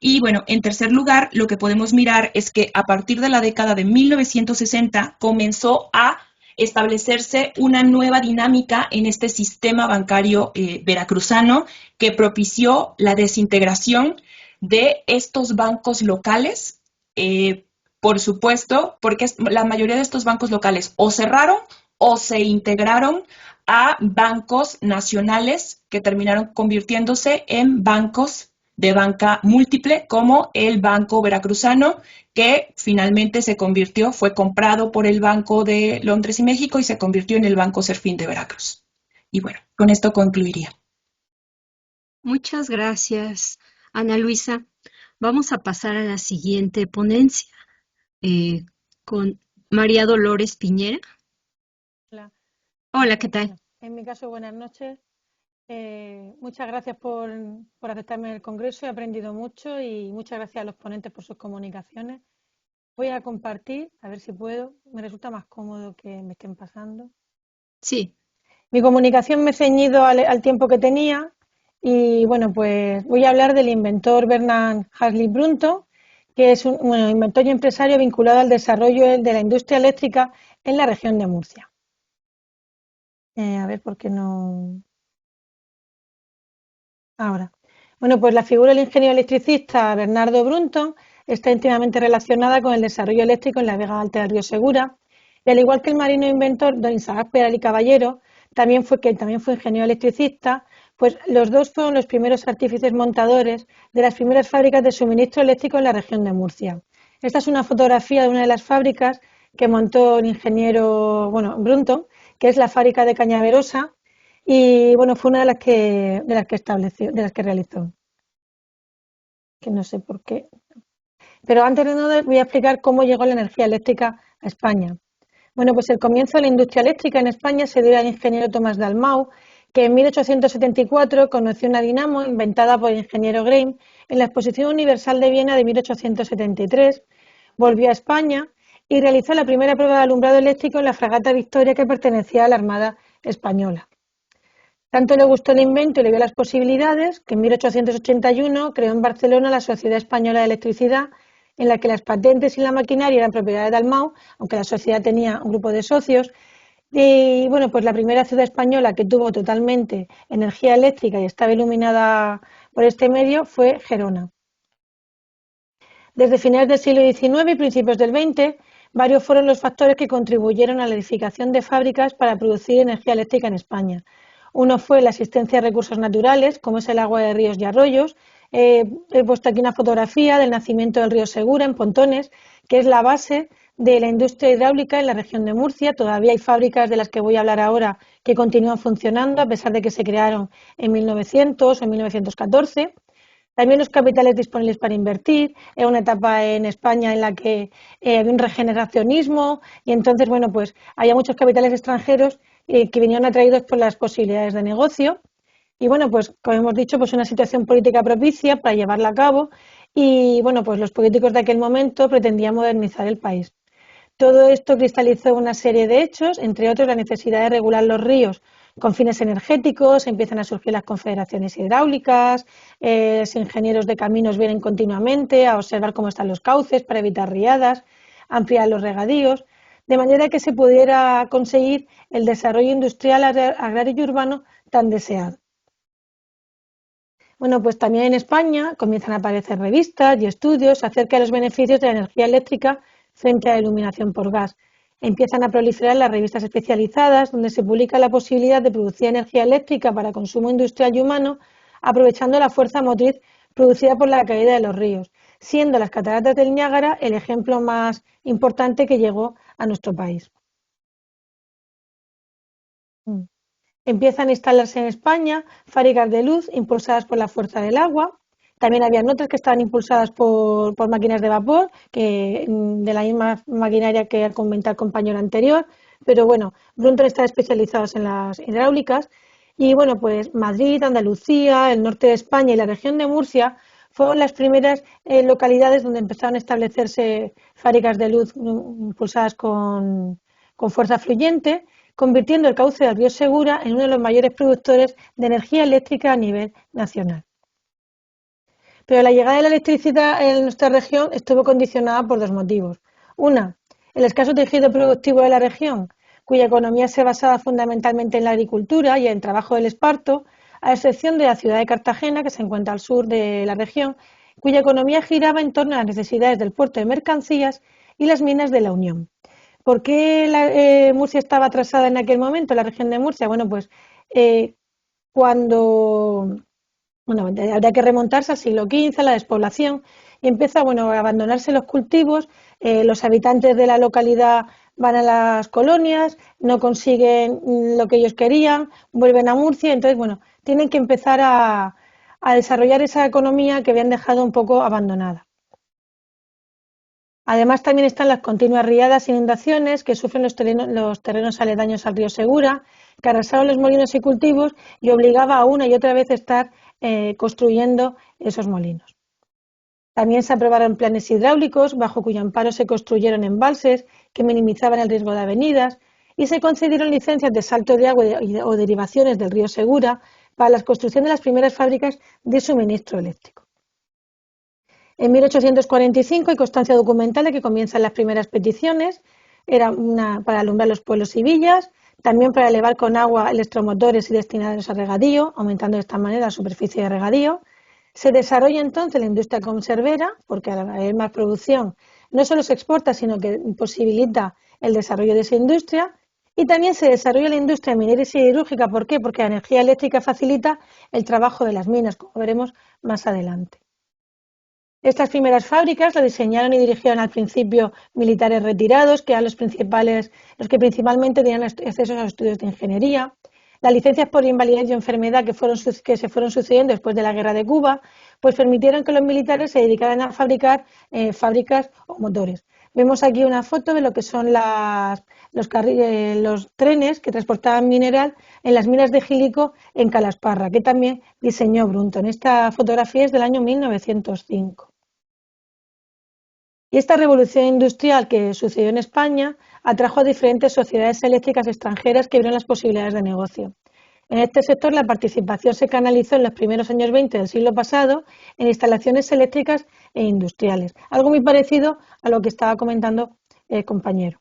Y bueno, en tercer lugar, lo que podemos mirar es que a partir de la década de 1960 comenzó a establecerse una nueva dinámica en este sistema bancario veracruzano que propició la desintegración de estos bancos locales, por supuesto, porque la mayoría de estos bancos locales o cerraron o se integraron a bancos nacionales que terminaron convirtiéndose en bancos de banca múltiple, como el Banco Veracruzano, que finalmente fue comprado por el Banco de Londres y México y se convirtió en el Banco Serfín de Veracruz. Y bueno, con esto concluiría. Muchas gracias, Ana Luisa. Vamos a pasar a la siguiente ponencia con María Dolores Piñera. Hola. Hola, ¿qué tal? En mi caso, buenas noches. Muchas gracias por aceptarme en el congreso, he aprendido mucho y muchas gracias a los ponentes por sus comunicaciones. Voy a compartir, a ver si puedo, me resulta más cómodo que me estén pasando. Sí. Mi comunicación me he ceñido al tiempo que tenía y bueno, pues voy a hablar del inventor Bernard Hartley Brunton, que es un inventor y empresario vinculado al desarrollo de la industria eléctrica en la región de Murcia. A ver, ¿por qué no...? Ahora, Bueno, pues la figura del ingeniero electricista Bernardo Brunton está íntimamente relacionada con el desarrollo eléctrico en la Vega Alta del río Segura, y al igual que el marino inventor don Isaac Peral y Caballero, también fue ingeniero electricista, pues los dos fueron los primeros artífices montadores de las primeras fábricas de suministro eléctrico en la región de Murcia. Esta es una fotografía de una de las fábricas que montó el ingeniero, Brunton, que es la fábrica de Cañaverosa, y bueno, fue una de las que realizó. Que no sé por qué. Pero antes de nada voy a explicar cómo llegó la energía eléctrica a España. Bueno, pues el comienzo de la industria eléctrica en España se dio al ingeniero Tomás Dalmau, que en 1874 conoció una dinamo inventada por el ingeniero Greim en la Exposición Universal de Viena de 1873, volvió a España y realizó la primera prueba de alumbrado eléctrico en la fragata Victoria, que pertenecía a la Armada Española. Tanto le gustó el invento y le vio las posibilidades que en 1881 creó en Barcelona la Sociedad Española de Electricidad, en la que las patentes y la maquinaria eran propiedad de Dalmau, aunque la sociedad tenía un grupo de socios. Y bueno, pues la primera ciudad española que tuvo totalmente energía eléctrica y estaba iluminada por este medio fue Gerona. Desde finales del siglo XIX y principios del XX, varios fueron los factores que contribuyeron a la edificación de fábricas para producir energía eléctrica en España. Uno fue la existencia de recursos naturales, como es el agua de ríos y arroyos. He puesto aquí una fotografía del nacimiento del río Segura en Pontones, que es la base de la industria hidráulica en la región de Murcia. Todavía hay fábricas de las que voy a hablar ahora que continúan funcionando, a pesar de que se crearon en 1900 o en 1914. También los capitales disponibles para invertir. Era una etapa en España en la que había un regeneracionismo y entonces, bueno, pues había muchos capitales extranjeros que vinieron atraídos por las posibilidades de negocio. Y bueno, pues como hemos dicho, pues una situación política propicia para llevarla a cabo y bueno, pues los políticos de aquel momento pretendían modernizar el país. Todo esto cristalizó una serie de hechos, entre otros la necesidad de regular los ríos con fines energéticos, empiezan a surgir las confederaciones hidráulicas, los ingenieros de caminos vienen continuamente a observar cómo están los cauces para evitar riadas, ampliar los regadíos, de manera que se pudiera conseguir el desarrollo industrial, agrario y urbano tan deseado. Bueno, pues también en España comienzan a aparecer revistas y estudios acerca de los beneficios de la energía eléctrica frente a la iluminación por gas. Empiezan a proliferar las revistas especializadas donde se publica la posibilidad de producir energía eléctrica para consumo industrial y humano aprovechando la fuerza motriz producida por la caída de los ríos, siendo las cataratas del Niágara el ejemplo más importante que llegó a nuestro país. Empiezan a instalarse en España fábricas de luz impulsadas por la fuerza del agua. También habían otras que estaban impulsadas por máquinas de vapor, de la misma maquinaria que comentaba el compañero anterior, pero bueno, Brunton está especializado en las hidráulicas y bueno, pues Madrid, Andalucía, el norte de España y la región de Murcia fueron las primeras localidades donde empezaron a establecerse fábricas de luz impulsadas con fuerza fluyente, convirtiendo el cauce del río Segura en uno de los mayores productores de energía eléctrica a nivel nacional. Pero la llegada de la electricidad en nuestra región estuvo condicionada por dos motivos. Una, el escaso tejido productivo de la región, cuya economía se basaba fundamentalmente en la agricultura y en el trabajo del esparto, a excepción de la ciudad de Cartagena, que se encuentra al sur de la región, cuya economía giraba en torno a las necesidades del puerto de mercancías y las minas de la Unión. ¿Por qué Murcia estaba atrasada en aquel momento, la región de Murcia? Bueno, pues habría que remontarse al siglo XV, a la despoblación, y empieza a abandonarse los cultivos, los habitantes de la localidad van a las colonias, no consiguen lo que ellos querían, vuelven a Murcia, entonces, tienen que empezar a desarrollar esa economía que habían dejado un poco abandonada. Además, también están las continuas riadas e inundaciones que sufren los terrenos aledaños al río Segura, que arrasaron los molinos y cultivos y obligaba a una y otra vez a estar construyendo esos molinos. También se aprobaron planes hidráulicos, bajo cuyo amparo se construyeron embalses que minimizaban el riesgo de avenidas y se concedieron licencias de salto de agua o derivaciones del río Segura para la construcción de las primeras fábricas de suministro eléctrico. En 1845 hay constancia documental de que comienzan las primeras peticiones, era una para alumbrar los pueblos y villas, también para elevar con agua electromotores y destinarlos a regadío, aumentando de esta manera la superficie de regadío. Se desarrolla entonces la industria conservera, porque al haber más producción no solo se exporta, sino que posibilita el desarrollo de esa industria. Y también se desarrolla la industria minera y siderúrgica. ¿Por qué? Porque la energía eléctrica facilita el trabajo de las minas, como veremos más adelante. Estas primeras fábricas la diseñaron y dirigieron al principio militares retirados, que eran los que principalmente tenían acceso a los estudios de ingeniería. Las licencias por invalidez y enfermedad que se fueron sucediendo después de la guerra de Cuba, pues permitieron que los militares se dedicaran a fabricar fábricas o motores. Vemos aquí una foto de lo que son los trenes que transportaban mineral en las minas de Jilico en Calasparra, que también diseñó Brunton. Esta fotografía es del año 1905. Y esta revolución industrial que sucedió en España atrajo a diferentes sociedades eléctricas extranjeras que vieron las posibilidades de negocio. En este sector la participación se canalizó en los primeros años 20 del siglo pasado en instalaciones eléctricas e industriales, algo muy parecido a lo que estaba comentando el compañero.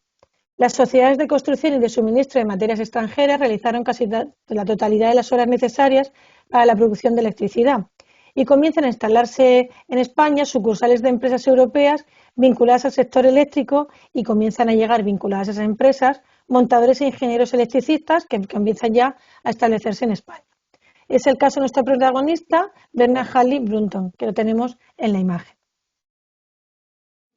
Las sociedades de construcción y de suministro de materias extranjeras realizaron casi la totalidad de las horas necesarias para la producción de electricidad y comienzan a instalarse en España sucursales de empresas europeas vinculadas al sector eléctrico y comienzan a llegar vinculadas a esas empresas montadores e ingenieros electricistas que comienzan ya a establecerse en España. Es el caso de nuestro protagonista, Bernard Hartley Brunton, que lo tenemos en la imagen.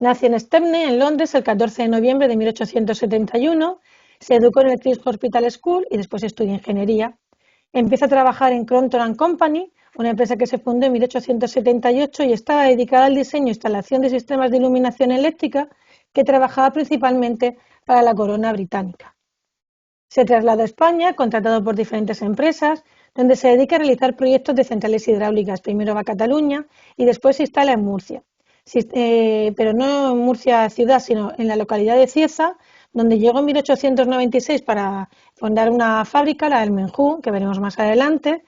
Nació en Stepney, en Londres, el 14 de noviembre de 1871. Se educó en el King's Hospital School y después estudió ingeniería. Empieza a trabajar en Crompton & Company, una empresa que se fundó en 1878 y estaba dedicada al diseño e instalación de sistemas de iluminación eléctrica que trabajaba principalmente para la corona británica. Se traslada a España, contratado por diferentes empresas, donde se dedica a realizar proyectos de centrales hidráulicas. Primero va a Cataluña y después se instala en Murcia. Pero no en Murcia ciudad, sino en la localidad de Cieza, donde llegó en 1896 para fundar una fábrica, la del Menjú, que veremos más adelante.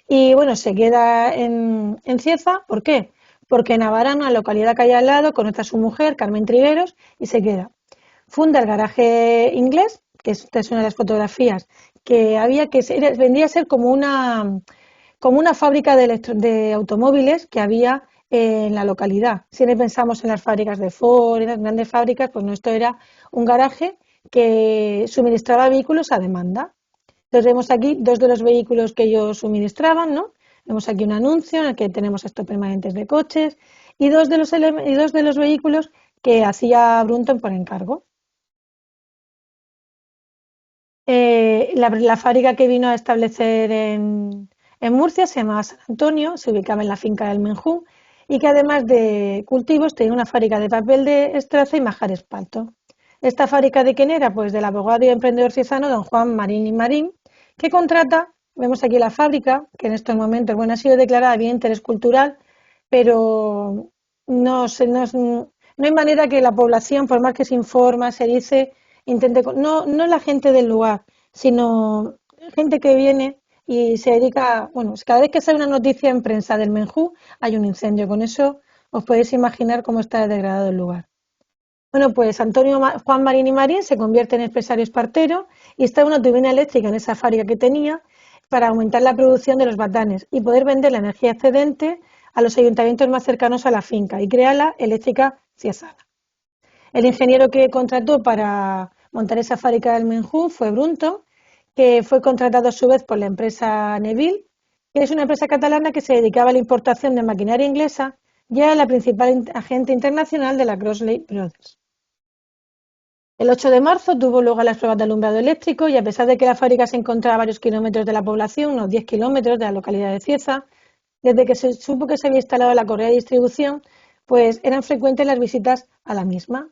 Y bueno, se queda en Cieza. ¿Por qué? Porque en Abarán, una localidad que hay al lado, conoce a su mujer, Carmen Triveros, y se queda. Funda el garaje inglés, que esta es una de las fotografías que había, que vendría a ser como una fábrica de automóviles que había en la localidad. Siempre pensamos en las fábricas de Ford, en las grandes fábricas, pues no, esto era un garaje que suministraba vehículos a demanda. Entonces vemos aquí dos de los vehículos que ellos suministraban, ¿no? Vemos aquí un anuncio en el que tenemos estos permanentes de coches y dos de los vehículos que hacía Brunton por encargo. La fábrica que vino a establecer en Murcia se llamaba San Antonio, se ubicaba en la finca del Menjú y que además de cultivos tenía una fábrica de papel de estraza y majar espalto. ¿Esta fábrica de quién era? Pues del abogado y emprendedor ciezano don Juan Marín y Marín, que contrata, vemos aquí la fábrica, que en estos momentos ha sido declarada bien de interés cultural, pero no hay manera que la población, por más que se informa, se dice, no la gente del lugar, sino gente que viene y se dedica, bueno, cada vez que sale una noticia en prensa del Menjú hay un incendio. Con eso os podéis imaginar cómo está degradado el lugar. Bueno, pues Juan Marín y Marín se convierte en empresario espartero y está una turbina eléctrica en esa fábrica que tenía para aumentar la producción de los batanes y poder vender la energía excedente a los ayuntamientos más cercanos a la finca y crea la eléctrica ciezana. El ingeniero que contrató para montar esa fábrica del Menjú fue Brunton, que fue contratado a su vez por la empresa Neville, que es una empresa catalana que se dedicaba a la importación de maquinaria inglesa y era la principal agente internacional de la Crossley Brothers. El 8 de marzo tuvo lugar las pruebas de alumbrado eléctrico y a pesar de que la fábrica se encontraba a varios kilómetros de la población, unos 10 kilómetros de la localidad de Cieza, desde que se supo que se había instalado la correa de distribución, pues eran frecuentes las visitas a la misma.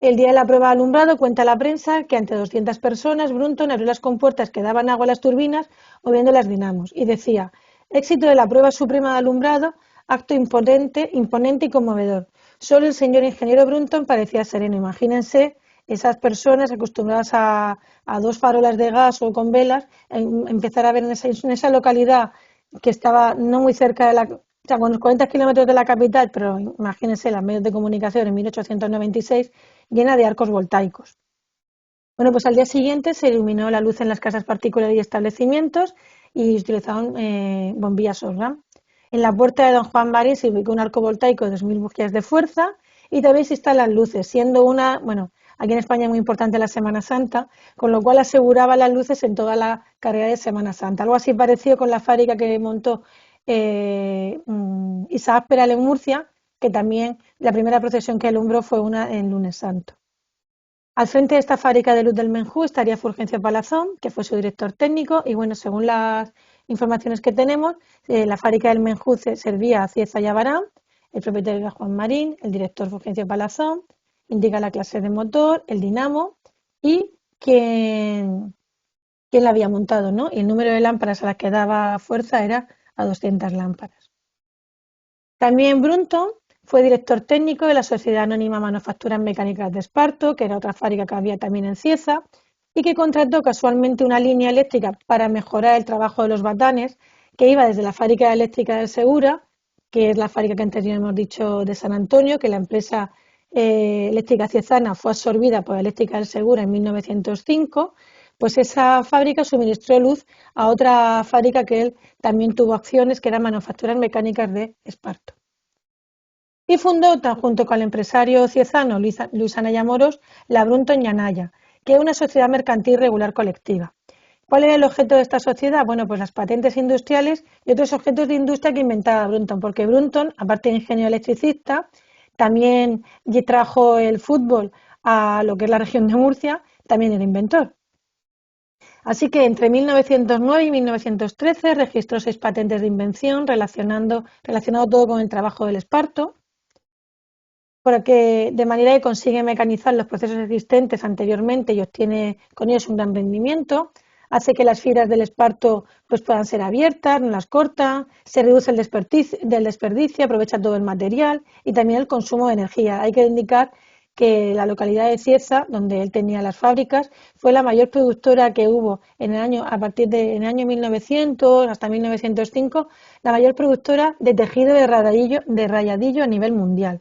El día de la prueba de alumbrado cuenta la prensa que ante 200 personas Brunton abrió las compuertas que daban agua a las turbinas moviendo las dinamos y decía: éxito de la prueba suprema de alumbrado, acto imponente y conmovedor. Solo el señor ingeniero Brunton parecía sereno. Imagínense esas personas acostumbradas a dos farolas de gas o con velas, empezar a ver en esa localidad que estaba no muy cerca de o sea, con unos 40 kilómetros de la capital, pero imagínense los medios de comunicación en 1896, llena de arcos voltaicos. Bueno, pues al día siguiente se iluminó la luz en las casas particulares y establecimientos y utilizaban bombillas Osram. En la puerta de Don Juan Marín se ubicó un arco voltaico de 2.000 bujías de fuerza y también se instalan luces, siendo aquí en España es muy importante la Semana Santa, con lo cual aseguraba las luces en toda la carrera de Semana Santa. Algo así parecido con la fábrica que montó Isaac Peral en Murcia, que también la primera procesión que alumbró fue una en Lunes Santo. Al frente de esta fábrica de luz del Menjú estaría Fulgencio Palazón, que fue su director técnico, y bueno, según las informaciones que tenemos, la fábrica del Menjú servía a Cieza y a Barán, el propietario era Juan Marín, el director Fulgencio Palazón, indica la clase de motor, el dinamo y quién la había montado, ¿no? Y el número de lámparas a las que daba fuerza era a 200 lámparas. También Brunton fue director técnico de la Sociedad Anónima Manufacturas Mecánicas de Esparto, que era otra fábrica que había también en Cieza, y que contrató casualmente una línea eléctrica para mejorar el trabajo de los batanes, que iba desde la fábrica eléctrica del Segura, que es la fábrica que antes ya hemos dicho de San Antonio, que la empresa eléctrica ciezana fue absorbida por la eléctrica del Segura en 1905, pues esa fábrica suministró luz a otra fábrica que él también tuvo acciones, que eran Manufacturas Mecánicas de Esparto. Y fundó, junto con el empresario ciezano Luis Anaya Moros, la Brunton y Anaya, que es una sociedad mercantil regular colectiva. ¿Cuál era el objeto de esta sociedad? Bueno, pues las patentes industriales y otros objetos de industria que inventaba Brunton, porque Brunton, aparte de ingeniero electricista, también trajo el fútbol a lo que es la región de Murcia, también era inventor. Así que entre 1909 y 1913 registró 6 patentes de invención relacionado todo con el trabajo del esparto, de manera que consigue mecanizar los procesos existentes anteriormente y obtiene con ellos un gran rendimiento, hace que las fibras del esparto pues, puedan ser abiertas, no las corta, se reduce el desperdicio, aprovecha todo el material y también el consumo de energía. Hay que indicar que la localidad de Cieza, donde él tenía las fábricas, fue la mayor productora que hubo en el año 1900 hasta 1905, la mayor productora de tejido de rayadillo a nivel mundial.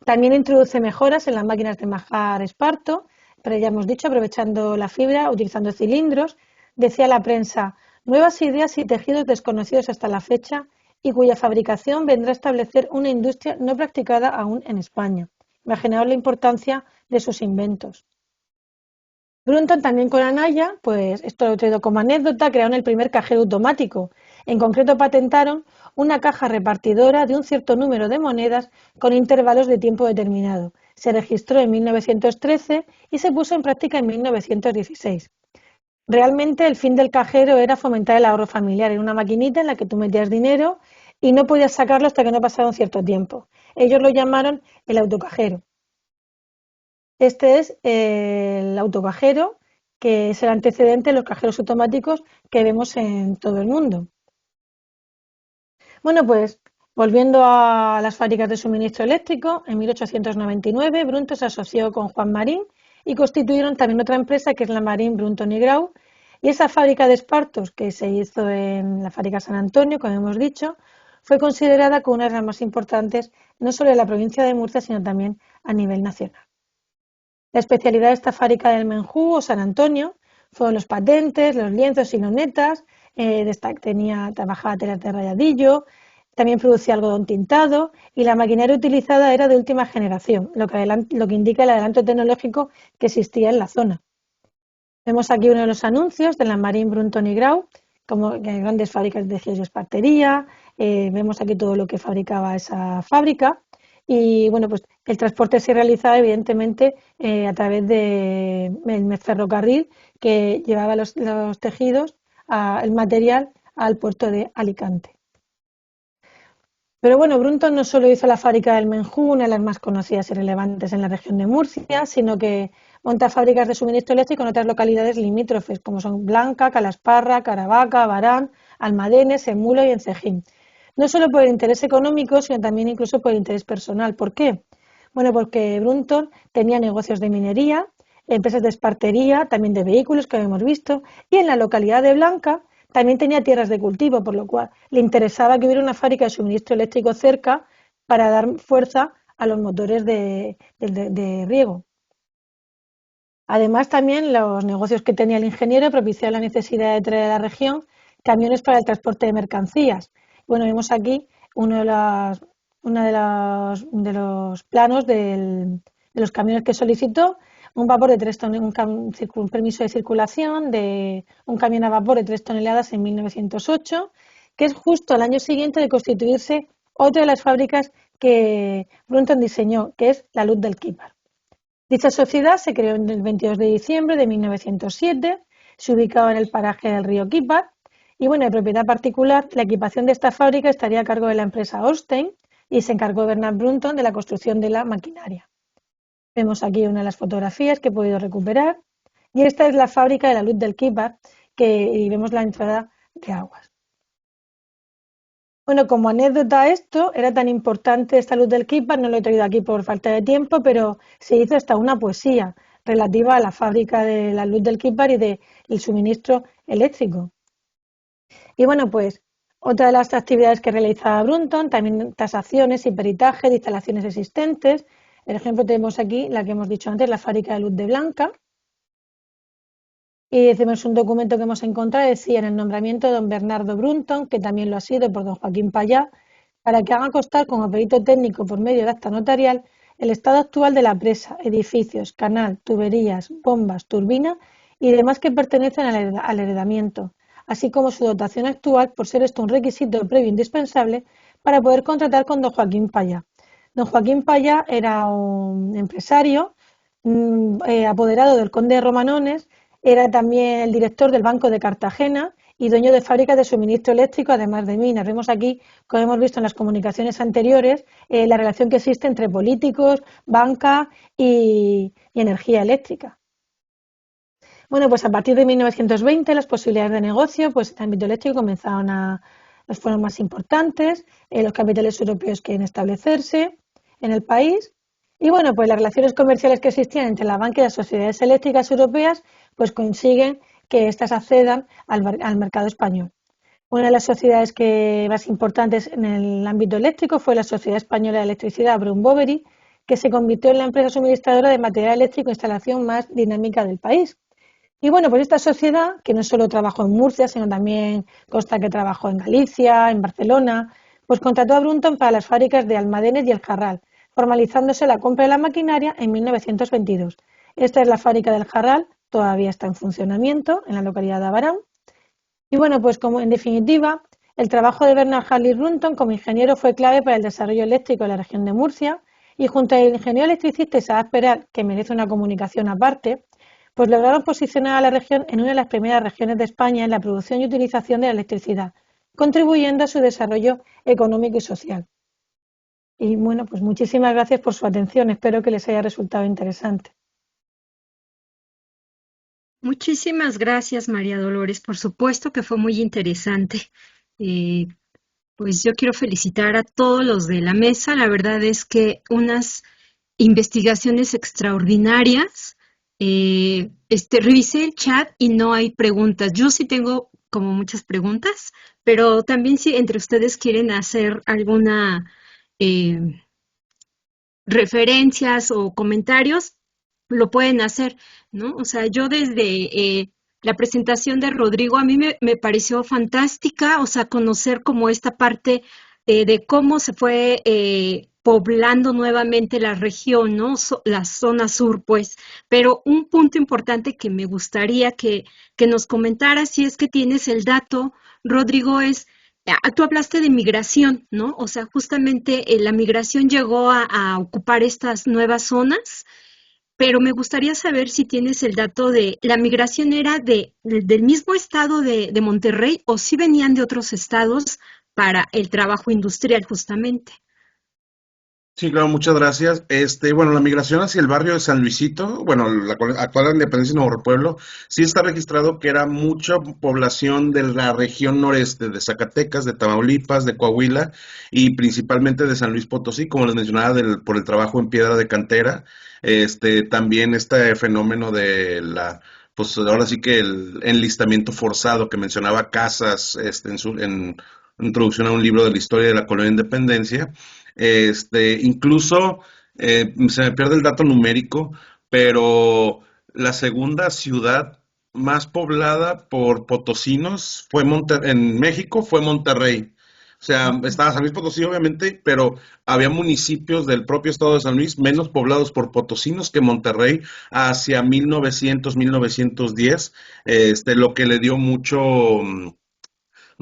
También introduce mejoras en las máquinas de majar esparto, pero ya hemos dicho, aprovechando la fibra, utilizando cilindros. Decía la prensa, nuevas ideas y tejidos desconocidos hasta la fecha y cuya fabricación vendrá a establecer una industria no practicada aún en España. Imaginaos la importancia de sus inventos. Brunton también con Anaya, pues esto lo he traído como anécdota, crearon el primer cajero automático. En concreto patentaron una caja repartidora de un cierto número de monedas con intervalos de tiempo determinado. Se registró en 1913 y se puso en práctica en 1916. Realmente el fin del cajero era fomentar el ahorro familiar. Era una maquinita en la que tú metías dinero y no podías sacarlo hasta que no pasara un cierto tiempo. Ellos lo llamaron el autocajero. Este es el autocajero, que es el antecedente de los cajeros automáticos que vemos en todo el mundo. Bueno, pues volviendo a las fábricas de suministro eléctrico, en 1899 Brunton se asoció con Juan Marín y constituyeron también otra empresa que es la Marín, Brunton y Grau. Y esa fábrica de espartos que se hizo en la fábrica San Antonio, como hemos dicho, fue considerada como una de las más importantes no solo en la provincia de Murcia, sino también a nivel nacional. La especialidad de esta fábrica del Menjú o San Antonio fueron los patentes, los lienzos y lonetas, trabajaba telas de rayadillo, también producía algodón tintado y la maquinaria utilizada era de última generación, lo que indica el adelanto tecnológico que existía en la zona. Vemos aquí uno de los anuncios de la Marín, Brunton y Grau, como grandes fábricas de tejidos y espartería, vemos aquí todo lo que fabricaba esa fábrica. Y bueno, pues el transporte se realizaba evidentemente a través del ferrocarril que llevaba los tejidos, el material al puerto de Alicante. Pero bueno, Brunton no solo hizo la fábrica del Menjú, una de las más conocidas y relevantes en la región de Murcia, sino que monta fábricas de suministro eléctrico en otras localidades limítrofes, como son Blanca, Calasparra, Caravaca, Barán, Almadenes, en Mulo y en Cejín. No solo por el interés económico, sino también incluso por el interés personal. ¿Por qué? Bueno, porque Brunton tenía negocios de minería, empresas de espartería, también de vehículos, que hemos visto, y en la localidad de Blanca también tenía tierras de cultivo, por lo cual le interesaba que hubiera una fábrica de suministro eléctrico cerca para dar fuerza a los motores de riego. Además, también los negocios que tenía el ingeniero propiciaron la necesidad de traer a la región camiones para el transporte de mercancías. Bueno, vemos aquí uno de los planos de los camiones que solicitó, un vapor de 3 toneladas, un permiso de circulación de un camión a vapor de 3 toneladas en 1908, que es justo al año siguiente de constituirse otra de las fábricas que Brunton diseñó, que es la Luz del Quípar. Dicha sociedad se creó el 22 de diciembre de 1907, se ubicaba en el paraje del río Quípar y, bueno, de propiedad particular, la equipación de esta fábrica estaría a cargo de la empresa Orstein y se encargó Bernard Brunton de la construcción de la maquinaria. Vemos aquí una de las fotografías que he podido recuperar y esta es la fábrica de la Luz del Quípar y vemos la entrada de aguas. Bueno, como anécdota a era tan importante esta Luz del Quípar, no lo he traído aquí por falta de tiempo, pero se hizo hasta una poesía relativa a la fábrica de la Luz del Quípar y del suministro eléctrico. Y bueno, pues otra de las actividades que realizaba Brunton, también tasaciones y peritaje de instalaciones existentes. El ejemplo tenemos aquí la que hemos dicho antes, la fábrica de Luz de Blanca. Y decimos un documento que hemos encontrado, decía en el nombramiento de don Bernardo Brunton, que también lo ha sido por don Joaquín Payá, para que haga constar como perito técnico por medio de acta notarial el estado actual de la presa, edificios, canal, tuberías, bombas, turbina y demás que pertenecen al heredamiento, así como su dotación actual, por ser esto un requisito previo indispensable para poder contratar con don Joaquín Payá. Don Joaquín Payá era un empresario apoderado del conde de Romanones, era también el director del Banco de Cartagena y dueño de fábricas de suministro eléctrico, además de minas. Vemos aquí, como hemos visto en las comunicaciones anteriores, la relación que existe entre políticos, banca y energía eléctrica. Bueno, pues a partir de 1920 las posibilidades de negocio pues, en el ámbito eléctrico fueron más importantes, los capitales europeos quieren establecerse en el país y bueno, pues las relaciones comerciales que existían entre la banca y las sociedades eléctricas europeas pues consiguen que éstas accedan al mercado español. Una de las sociedades más importantes en el ámbito eléctrico fue la Sociedad Española de Electricidad Brown Boveri, que se convirtió en la empresa suministradora de material eléctrico e instalación más dinámica del país. Y bueno, pues esta sociedad, que no solo trabajó en Murcia, sino también consta que trabajó en Galicia, en Barcelona, pues contrató a Brunton para las fábricas de Almadenes y El Jarral, formalizándose la compra de la maquinaria en 1922. Esta es la fábrica del Jarral, todavía está en funcionamiento en la localidad de Abarán. Y bueno, pues como en definitiva, el trabajo de Bernard Harley Brunton como ingeniero fue clave para el desarrollo eléctrico de la región de Murcia y junto al ingeniero electricista Isaac Peral, que merece una comunicación aparte, pues lograron posicionar a la región en una de las primeras regiones de España en la producción y utilización de la electricidad, contribuyendo a su desarrollo económico y social. Y bueno, pues muchísimas gracias por su atención, espero que les haya resultado interesante. Muchísimas gracias, María Dolores. Por supuesto que fue muy interesante. Pues yo quiero felicitar a todos los de la mesa. La verdad es que unas investigaciones extraordinarias. Revisé el chat y no hay preguntas. Yo sí tengo como muchas preguntas, pero también si entre ustedes quieren hacer alguna referencias o comentarios, lo pueden hacer, ¿no? O sea, yo desde la presentación de Rodrigo, a mí me pareció fantástica, o sea, conocer como esta parte de cómo se fue poblando nuevamente la región, ¿no? La zona sur, pues. Pero un punto importante que me gustaría que nos comentaras, si es que tienes el dato, Rodrigo, es, tú hablaste de migración, ¿no? O sea, justamente la migración llegó a ocupar estas nuevas zonas, pero me gustaría saber si tienes el dato de la migración era del mismo estado de Monterrey o si venían de otros estados para el trabajo industrial justamente. Sí, claro, muchas gracias. Bueno, la migración hacia el barrio de San Luisito, bueno, la actual Independencia y Nuevo Pueblo, sí está registrado que era mucha población de la región noreste, de Zacatecas, de Tamaulipas, de Coahuila y principalmente de San Luis Potosí, como les mencionaba, por el trabajo en piedra de cantera. También este fenómeno de pues ahora sí que el enlistamiento forzado que mencionaba Casas, en introducción a un libro de la historia de la colonia de Independencia. Incluso se me pierde el dato numérico, pero la segunda ciudad más poblada por potosinos en México fue Monterrey. O sea, Ok. estaba San Luis Potosí, obviamente, pero había municipios del propio estado de San Luis menos poblados por potosinos que Monterrey hacia 1900, 1910, lo que le dio mucho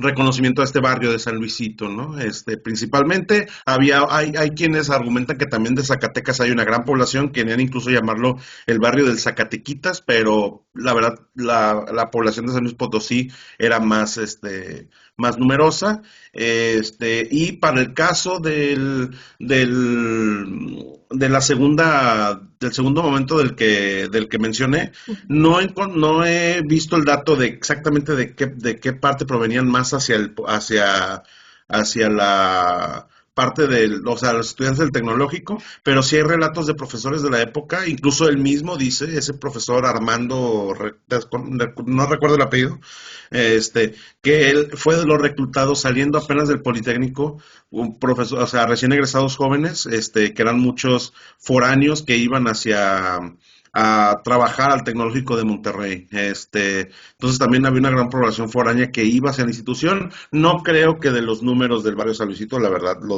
reconocimiento a este barrio de San Luisito, ¿no? Principalmente hay quienes argumentan que también de Zacatecas hay una gran población, querían incluso llamarlo el barrio del Zacatequitas, pero la verdad la población de San Luis Potosí era más numerosa, y para el caso del segundo momento del que mencioné, no he visto el dato de exactamente de qué parte provenían más hacia la parte o sea, los estudiantes del tecnológico, pero sí hay relatos de profesores de la época, incluso él mismo dice, ese profesor Armando, no recuerdo el apellido, que él fue de los reclutados saliendo apenas del Politécnico, un profesor, o sea, recién egresados jóvenes, que eran muchos foráneos que iban a trabajar al Tecnológico de Monterrey. Entonces también había una gran población foránea que iba hacia la institución. No creo que de los números del barrio San Luisito, la verdad, lo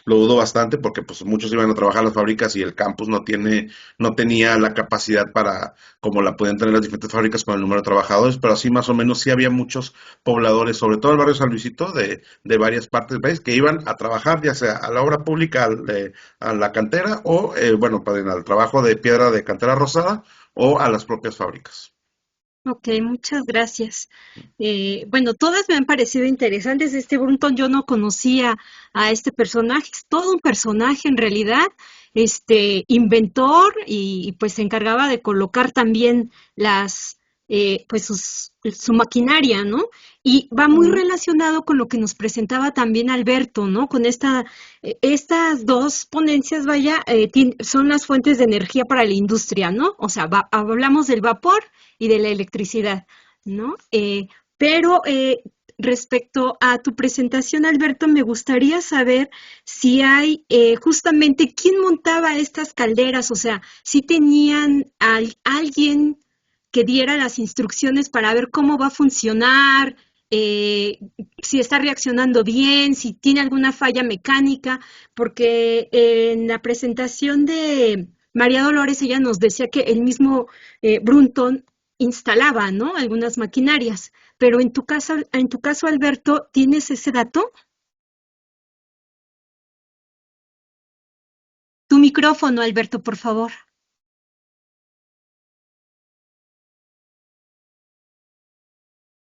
dudo bastante, porque pues muchos iban a trabajar a las fábricas y el campus no tenía la capacidad como la podían tener las diferentes fábricas con el número de trabajadores, pero así más o menos sí había muchos pobladores, sobre todo el barrio San Luisito, de varias partes del país, que iban a trabajar ya sea a la obra pública, a la cantera, o, bueno, al trabajo de piedra de cantera rosada, o a las propias fábricas. Ok, muchas gracias. Bueno, todas me han parecido interesantes. Brunton, yo no conocía a este personaje, es todo un personaje en realidad, inventor y pues se encargaba de colocar también pues su maquinaria, ¿no? Y va muy relacionado con lo que nos presentaba también Alberto, ¿no? Con estas dos ponencias, vaya, son las fuentes de energía para la industria, ¿no? O sea, hablamos del vapor y de la electricidad, ¿no? Pero respecto a tu presentación, Alberto, me gustaría saber si hay justamente quién montaba estas calderas, o sea, si tenían alguien que diera las instrucciones para ver cómo va a funcionar, si está reaccionando bien, si tiene alguna falla mecánica, porque en la presentación de María Dolores ella nos decía que el mismo Brunton instalaba, ¿no? Algunas maquinarias, pero en tu caso, Alberto, ¿tienes ese dato? Tu micrófono, Alberto, por favor.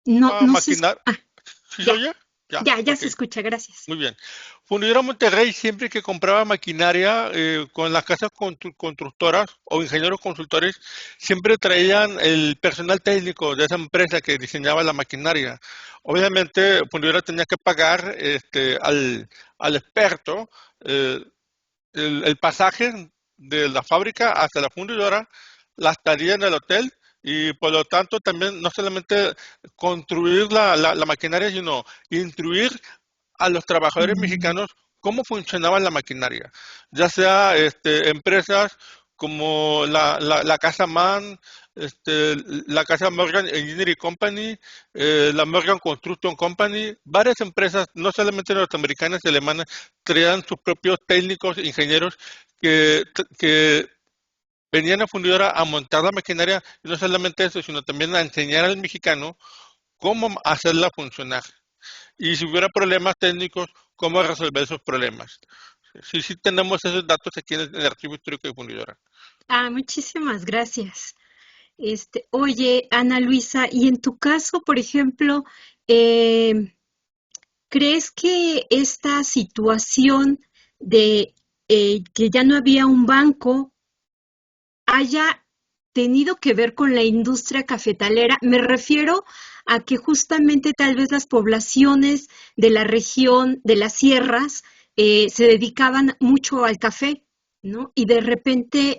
No sé. Maquinar. ¿Sí se Ya, oye? Ya, ya ok. se escucha, gracias. Muy bien. Fundidora Monterrey siempre que compraba maquinaria con las casas constructoras o ingenieros consultores, siempre traían el personal técnico de esa empresa que diseñaba la maquinaria. Obviamente, Fundidora tenía que pagar al experto eh, el pasaje de la fábrica hasta la fundidora, la estadía en el hotel y por lo tanto también no solamente construir la maquinaria, sino instruir a los trabajadores mexicanos cómo funcionaba la maquinaria, ya sea empresas como la Casa Mann, la Casa Morgan Engineering Company, la Morgan Construction Company, varias empresas, no solamente norteamericanas y alemanas, traían sus propios técnicos, ingenieros que venían a fundidora a montar la maquinaria, y no solamente eso, sino también a enseñar al mexicano cómo hacerla funcionar. Y si hubiera problemas técnicos, cómo resolver esos problemas. Sí tenemos esos datos aquí en el archivo histórico de Fundidora. Muchísimas gracias. Oye, Ana Luisa, y en tu caso, por ejemplo, ¿crees que esta situación de que ya no había un banco haya tenido que ver con la industria cafetalera? Me refiero a que justamente tal vez las poblaciones de la región, de las sierras, se dedicaban mucho al café, ¿no? Y de repente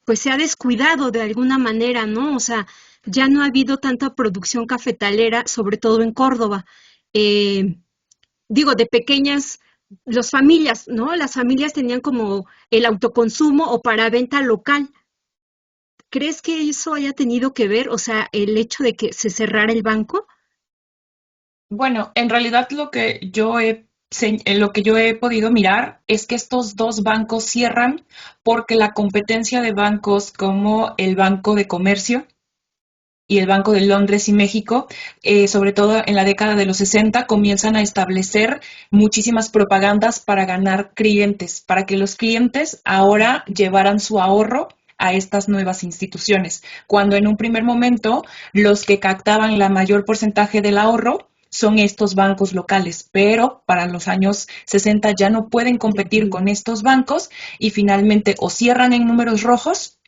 pues se ha descuidado de alguna manera, ¿no? O sea, ya no ha habido tanta producción cafetalera, sobre todo en Córdoba. Eh, Digo, de pequeñas, las familias, ¿no? Las familias tenían como el autoconsumo o para venta local. ¿Crees que eso haya tenido que ver, o sea, el hecho de que se cerrara el banco? Bueno, en realidad lo que yo he podido mirar es que estos dos bancos cierran porque la competencia de bancos como el Banco de Comercio y el Banco de Londres y México, sobre todo en la década de los 60, comienzan a establecer muchísimas propagandas para ganar clientes, para que los clientes ahora llevaran su ahorro a estas nuevas instituciones, cuando en un primer momento los que captaban la mayor porcentaje del ahorro son estos bancos locales, pero para los años 60 ya no pueden competir con estos bancos y finalmente o cierran en números rojos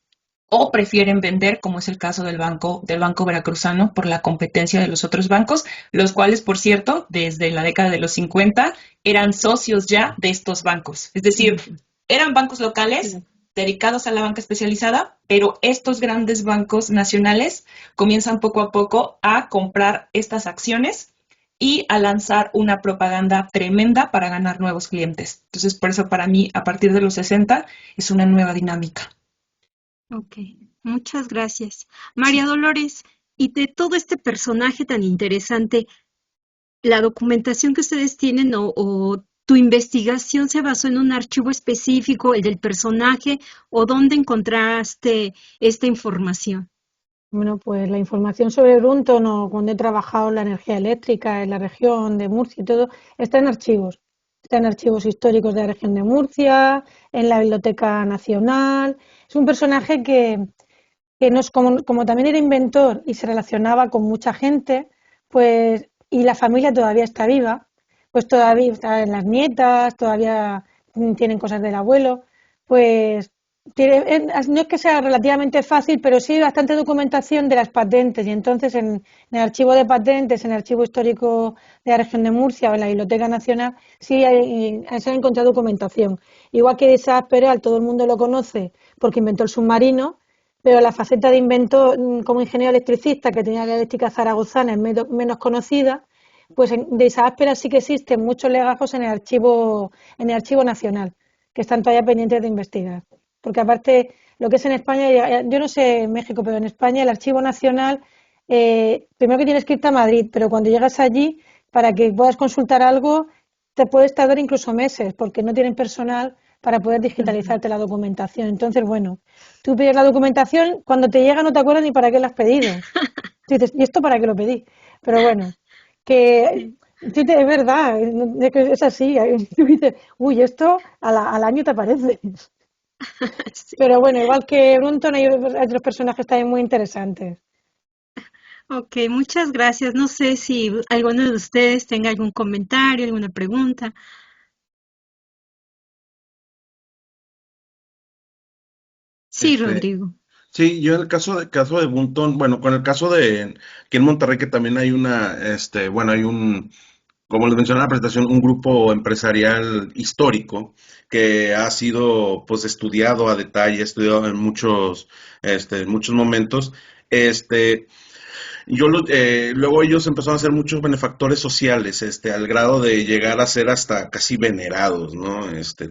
o prefieren vender, como es el caso del Banco Veracruzano, por la competencia de los otros bancos, los cuales, por cierto, desde la década de los 50 eran socios ya de estos bancos. Es decir, eran bancos locales dedicados a la banca especializada, pero estos grandes bancos nacionales comienzan poco a poco a comprar estas acciones y a lanzar una propaganda tremenda para ganar nuevos clientes. Entonces, por eso para mí, a partir de los 60, es una nueva dinámica. Ok, muchas gracias. María Dolores, y de todo este personaje tan interesante, ¿la documentación que ustedes tienen o tu investigación se basó en un archivo específico, el del personaje, o dónde encontraste esta información? Bueno, pues la información sobre Brunton o cuando he trabajado en la energía eléctrica en la región de Murcia y todo, está en archivos. Está en archivos históricos de la región de Murcia, en la Biblioteca Nacional. Es un personaje que nos, como también era inventor y se relacionaba con mucha gente, pues, y la familia todavía está viva, pues todavía están las nietas, todavía tienen cosas del abuelo, pues no es que sea relativamente fácil, pero sí hay bastante documentación de las patentes. Y entonces en el archivo de patentes, en el archivo histórico de la región de Murcia o en la Biblioteca Nacional, sí se ha encontrado documentación. Igual que Isaac Peral, todo el mundo lo conoce porque inventó el submarino, pero la faceta de inventor como ingeniero electricista, que tenía la eléctrica zaragozana, es menos conocida. Pues de Isaac Peral sí que existen muchos legajos en el archivo nacional, que están todavía pendientes de investigar. Porque aparte, lo que es en España, yo no sé en México, pero en España el Archivo Nacional, primero que tienes que irte a Madrid, pero cuando llegas allí, para que puedas consultar algo, te puedes tardar incluso meses, porque no tienen personal para poder digitalizarte la documentación. Entonces, bueno, tú pides la documentación, cuando te llega no te acuerdas ni para qué la has pedido. Tú dices, ¿y esto para qué lo pedí? Pero bueno, que sí, es verdad, es así. Tú dices, uy, esto al año te aparece. Sí. Pero bueno, igual que Brunton, hay otros personajes también muy interesantes. Ok, muchas gracias. No sé si alguno de ustedes tenga algún comentario, alguna pregunta. Sí, Este, Rodrigo. sí, yo en el caso de Bunton, bueno, con el caso de aquí en Monterrey que también hay bueno, hay como les mencioné en la presentación, un grupo empresarial histórico que ha sido pues estudiado a detalle, estudiado en muchos momentos. Este, luego ellos empezaron a ser muchos benefactores sociales, al grado de llegar a ser hasta casi venerados, ¿no?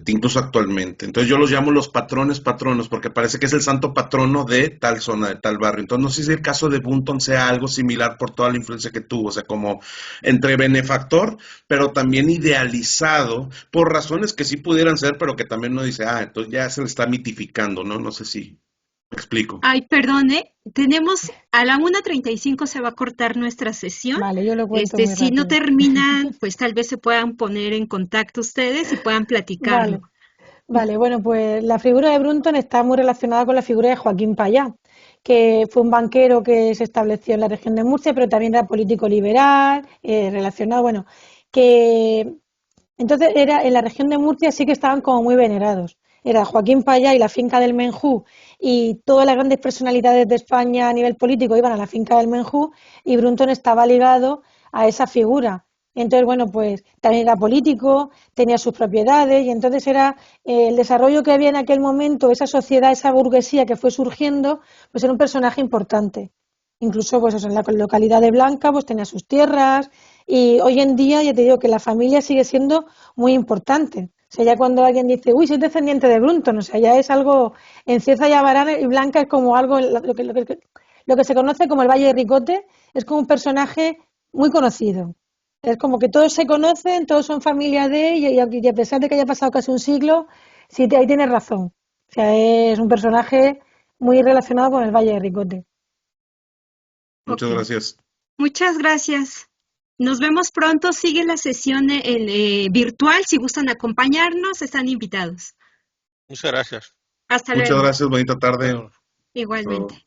Incluso actualmente. Entonces yo los llamo los patronos, porque parece que es el santo patrono de tal zona, de tal barrio. Entonces no sé si el caso de Bunton sea algo similar por toda la influencia que tuvo, o sea, como entre benefactor, pero también idealizado, por razones que sí pudieran ser, pero que también uno dice, entonces ya se le está mitificando, ¿no? No sé si me explico. Ay, perdone, tenemos a la 1:35 se va a cortar nuestra sesión. Vale, yo lo cuento muy Si no rápido. terminan, pues tal vez se puedan poner en contacto ustedes y puedan platicarlo. Vale, vale, bueno, pues la figura de Brunton está muy relacionada con la figura de Joaquín Payá, que fue un banquero que se estableció en la región de Murcia, pero también era político liberal, relacionado, bueno, que entonces era en la región de Murcia sí que estaban como muy venerados. Era Joaquín Payá y la finca del Menjú, y todas las grandes personalidades de España a nivel político iban a la finca del Menjú, y Brunton estaba ligado a esa figura. Entonces, bueno, pues también era político, tenía sus propiedades, y entonces era el desarrollo que había en aquel momento, esa sociedad, esa burguesía que fue surgiendo, pues era un personaje importante. Incluso pues eso, en la localidad de Blanca pues tenía sus tierras, y hoy en día ya te digo que la familia sigue siendo muy importante. O sea, ya cuando alguien dice, uy, soy descendiente de Brunton, o sea, ya es algo, en Cieza y Abarán y Blanca es como algo, lo que se conoce como el Valle de Ricote, es como un personaje muy conocido. Es como que todos se conocen, todos son familia de ella y a pesar de que haya pasado casi un siglo, sí, ahí tienes razón. O sea, es un personaje muy relacionado con el Valle de Ricote. Muchas Ok. gracias. Muchas gracias. Nos vemos pronto. Sigue la sesión virtual. Si gustan acompañarnos, están invitados. Muchas gracias. Hasta Muchas luego. gracias, bonita tarde. Bueno. Igualmente.